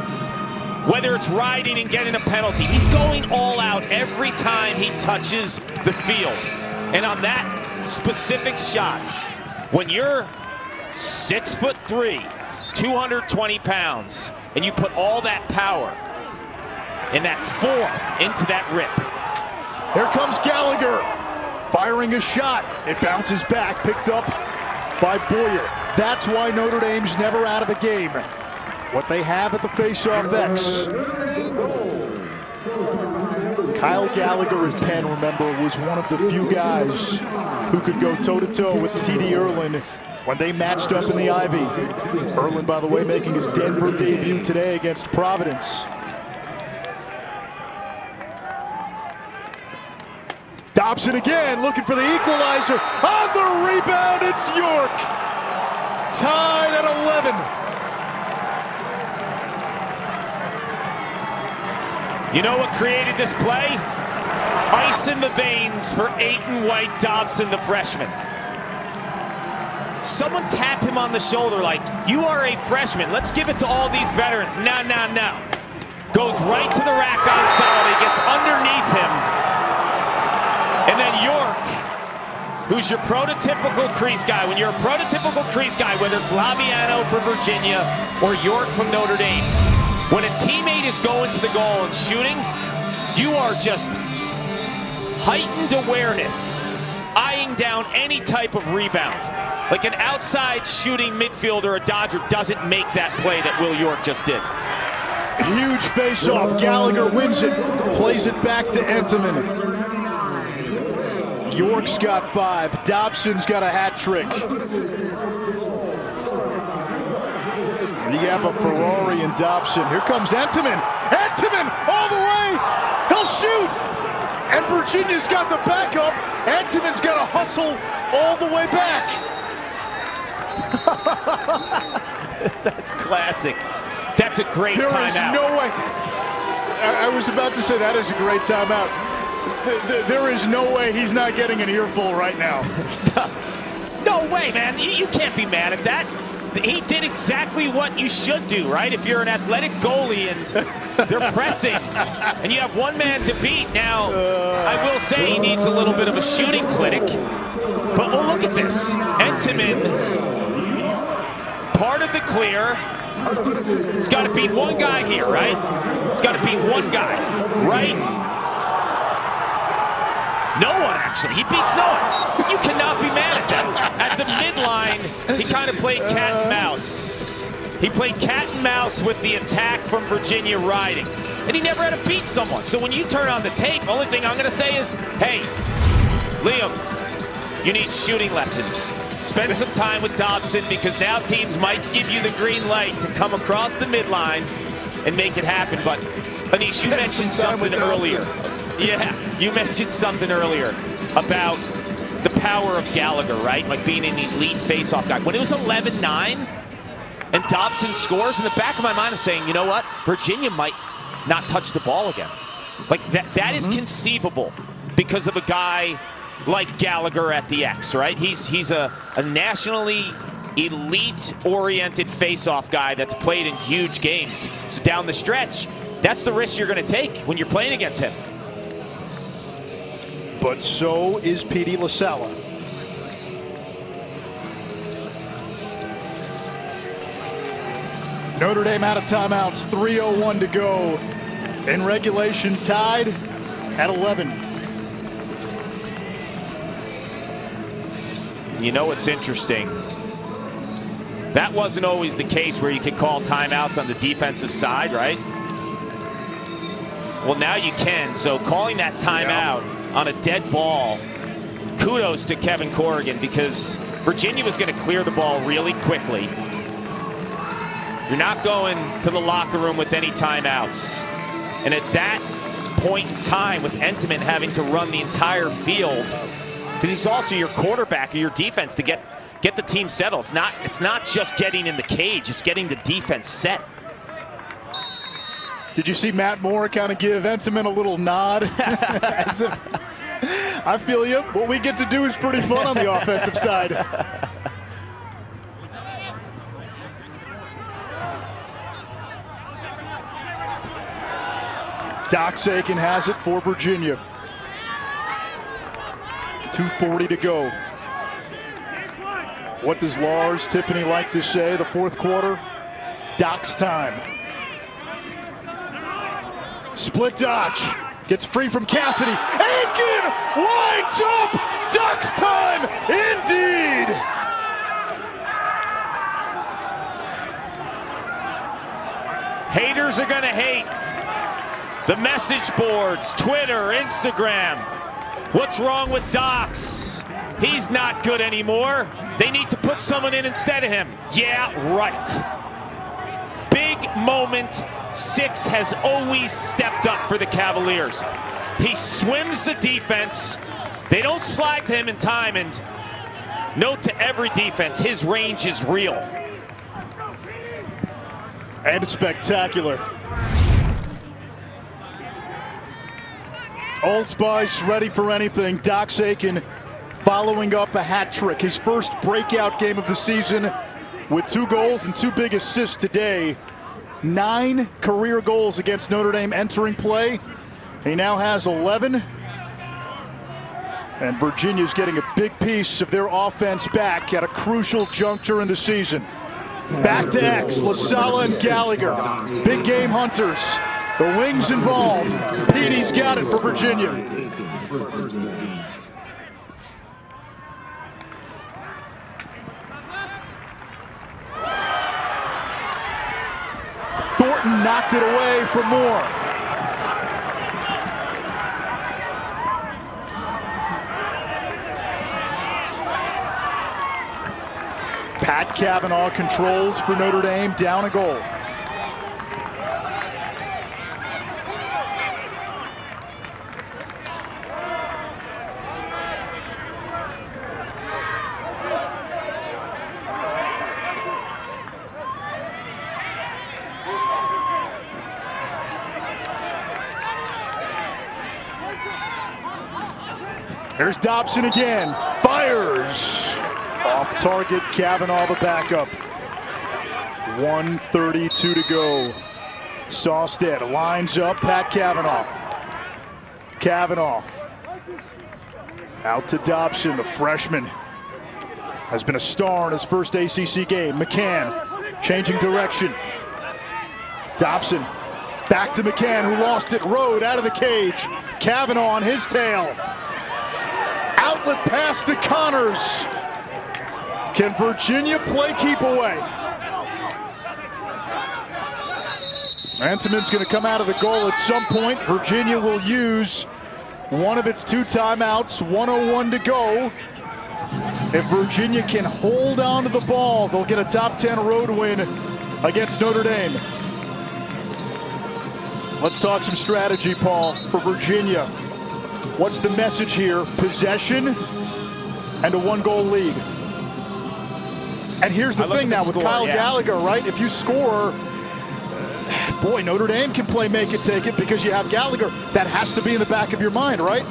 whether it's riding and getting a penalty, he's going all out every time he touches the field. And on that specific shot, when you're 6'3", 220 pounds, and you put all that power and that form into that rip. Here comes Gallagher, firing a shot. It bounces back, picked up by Boyer. That's why Notre Dame's never out of the game. What they have at the face-off X. Kyle Gallagher in Penn, remember, was one of the few guys who could go toe-to-toe with T.D. Erlin when they matched up in the Ivy. Erlin, by the way, making his Denver debut today against Providence. Dobson again, looking for the equalizer. On the rebound, it's York. Tied at 11. You know what created this play? Ice in the veins for Aiden White Dobson, the freshman. Someone tap him on the shoulder like, you are a freshman. Let's give it to all these veterans. No. Goes right to the rack on Solid. He gets underneath him. And then York, who's your prototypical crease guy. When you're a prototypical crease guy, whether it's Laviano for Virginia or York from Notre Dame, when a teammate is going to the goal and shooting, you are just heightened awareness, eyeing down any type of rebound. Like an outside shooting midfielder, a Dodger doesn't make that play that Will York just did. Huge face-off. Gallagher wins it, plays it back to Entenmann. York's got 5. Dobson's got a hat trick. You have a Ferrari and Dobson. Here comes Entenmann. Entenmann all the way. He'll shoot. And Virginia's got the backup. Entenmann's got to hustle all the way back. That's classic. That's a great timeout. There is no way. I was about to say that is a great timeout. There is no way he's not getting an earful right now. No way, man. You can't be mad at that. He did exactly what you should do, right? If you're an athletic goalie and they're pressing and you have one man to beat. Now, I will say he needs a little bit of a shooting clinic. But well, look at this. Entenmann, part of the clear. He's got to beat one guy here, right? He's got to beat one guy, right? No one, actually. He beats no one. You cannot be mad at that. At the midline, he kind of played cat and mouse. He played cat and mouse with the attack from Virginia riding. And he never had to beat someone. So when you turn on the tape, the only thing I'm going to say is, hey, Liam, you need shooting lessons. Spend some time with Dobson because now teams might give you the green light to come across the midline and make it happen. But, Anish, you mentioned something earlier. Yeah, you mentioned something earlier about the power of Gallagher, right? Like being an elite face-off guy. When it was 11-9 and Dobson scores, in the back of my mind I'm saying, you know what? Virginia might not touch the ball again. Like that is conceivable because of a guy like Gallagher at the X, right? He's a nationally elite-oriented face-off guy that's played in huge games. So down the stretch, that's the risk you're going to take when you're playing against him. But so is Petey LaSalla. Notre Dame out of timeouts, 3:01 to go. In regulation, tied at 11. You know what's interesting? That wasn't always the case where you could call timeouts on the defensive side, right? Well, now you can. So calling that timeout on a dead ball, kudos to Kevin Corrigan because Virginia was going to clear the ball really quickly. You're not going to the locker room with any timeouts. And at that point in time, with Entenmann having to run the entire field, because he's also your quarterback or your defense to get the team settled. It's not just getting in the cage, it's getting the defense set. Did you see Matt Moore kind of give Entenmann a little nod? As if, I feel you. What we get to do is pretty fun on the offensive side. Doc Sakin has it for Virginia. 2:40 to go. What does Lars Tiffany like to say? The fourth quarter, Doc's time. Split dodge. Gets free from Cassidy. Aiken winds up. Doc's time, indeed. Haters are going to hate. The message boards, Twitter, Instagram. What's wrong with Docs? He's not good anymore. They need to put someone in instead of him. Yeah, right. Big moment. Six has always stepped up for the Cavaliers. He swims the defense. They don't slide to him in time, and note to every defense, his range is real. And spectacular. Old Spice ready for anything. Doc Sakin following up a hat trick. His first breakout game of the season with 2 goals and 2 big assists today. 9 career goals against Notre Dame entering play. He now has 11. And Virginia's getting a big piece of their offense back at a crucial juncture in the season. Back to X, LaSalla and Gallagher. Big game hunters. The wings involved. Petey's got it for Virginia. Thornton knocked it away for Moore. Pat Cavanaugh controls for Notre Dame, down a goal. There's Dobson again. Fires. Off target, Cavanaugh the backup. 1:32 to go. Sawstead lines up Pat Cavanaugh. Cavanaugh. Out to Dobson, the freshman. Has been a star in his first ACC game. McCann changing direction. Dobson back to McCann, who lost it. Rode out of the cage. Cavanaugh on his tail. Outlet pass to Connors. Can Virginia play keep away? Rantaman's going to come out of the goal at some point. Virginia will use one of its 2 timeouts. 1:01 to go. If Virginia can hold on to the ball, they'll get a top 10 road win against Notre Dame. Let's talk some strategy, Paul, for Virginia. What's the message here? Possession and a 1-goal lead. And here's the thing now with Kyle Gallagher, right? If you score, boy, Notre Dame can play make it, take it because you have Gallagher. That has to be in the back of your mind, right?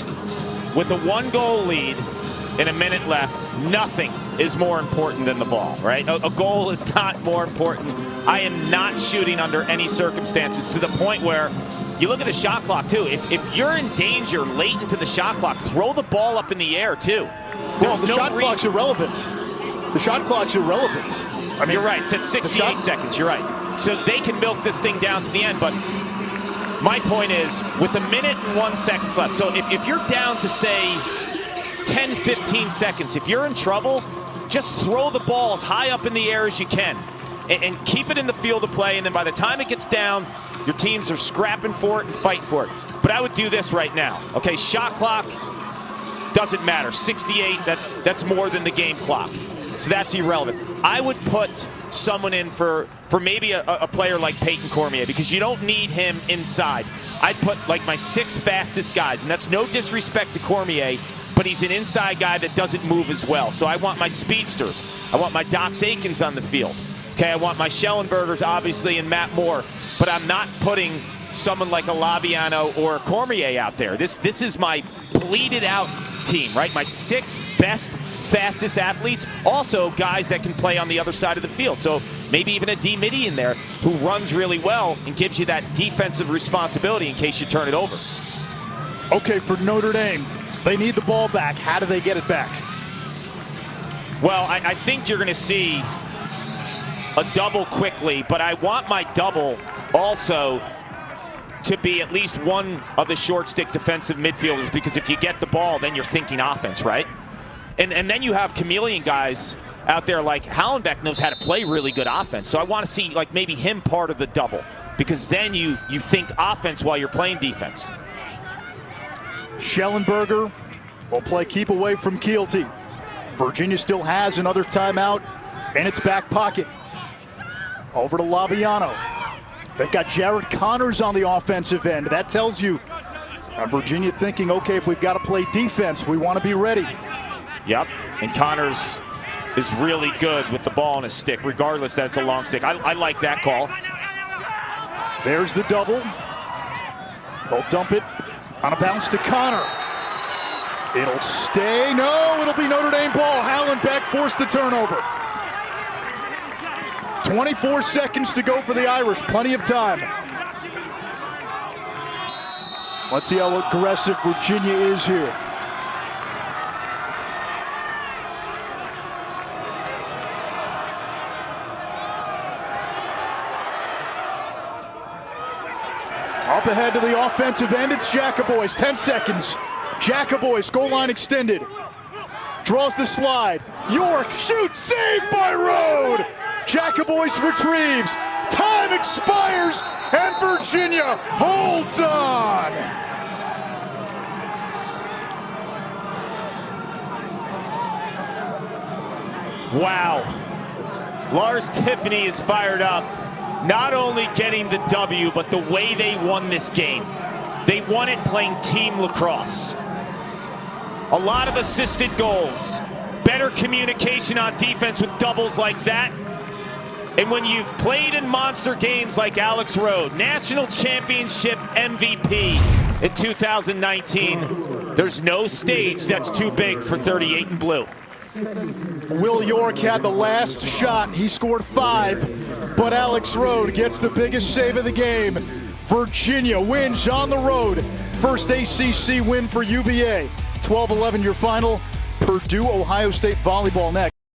With a 1-goal lead and a minute left, nothing is more important than the ball, right? A goal is not more important. I am not shooting under any circumstances, to the point where you look at the shot clock, too. If you're in danger late into the shot clock, throw the ball up in the air, too. Well, the shot clock's irrelevant. The shot clock's irrelevant. I mean, you're right. It's at 68 seconds. You're right. So they can milk this thing down to the end. But my point is, with a minute and 1 second left, so if you're down to, say, 10, 15 seconds, if you're in trouble, just throw the ball as high up in the air as you can and keep it in the field of play. And then by the time it gets down, your teams are scrapping for it and fighting for it. But I would do this right now. Okay, shot clock doesn't matter. 68, that's more than the game clock. So that's irrelevant. I would put someone in for maybe a player like Peyton Cormier, because you don't need him inside. I'd put like my 6 fastest guys, and that's no disrespect to Cormier, but he's an inside guy that doesn't move as well. So I want my speedsters. I want my Dox Aikens on the field. Okay, I want my Schellenbergers, obviously, and Matt Moore. But I'm not putting someone like a Laviano or a Cormier out there. This is my bleeded out team, right? My 6 best, fastest athletes. Also, guys that can play on the other side of the field. So maybe even a D. Mitty in there who runs really well and gives you that defensive responsibility in case you turn it over. Okay, for Notre Dame, they need the ball back. How do they get it back? Well, I think you're going to see a double quickly, but I want my double also to be at least one of the short stick defensive midfielders, because if you get the ball, then you're thinking offense, right? And then you have chameleon guys out there like Hallenbeck knows how to play really good offense. So I want to see like maybe him part of the double, because then you think offense while you're playing defense. Schellenberger will play keep away from Keelty. Virginia still has another timeout in its back pocket. Over to Laviano. They've got Jared Connors on the offensive end. That tells you Virginia thinking, okay, if we've got to play defense, we want to be ready. Yep, and Connors is really good with the ball on his stick, regardless that it's a long stick. I like that call. There's the double. They'll dump it on a bounce to Connor. It'll stay. No, it'll be Notre Dame ball. Hallenbeck forced the turnover. 24 seconds to go for the Irish. Plenty of time. Let's see how aggressive Virginia is here. Up ahead to the offensive end, it's Jackaboys. 10 seconds. Jackaboys, goal line extended. Draws the slide. York shoots, saved by Rode. Jackaboys retrieves. Time expires, and Virginia holds on. Wow. Lars Tiffany is fired up, not only getting the W, but the way they won this game. They won it playing team lacrosse. A lot of assisted goals, better communication on defense with doubles like that. And when you've played in monster games like Alex Rode, national championship MVP in 2019, there's no stage that's too big for 38 in blue. Will York had the last shot. He scored 5, but Alex Rode gets the biggest save of the game. Virginia wins on the road. First ACC win for UVA. 12-11 your final. Purdue, Ohio State volleyball next.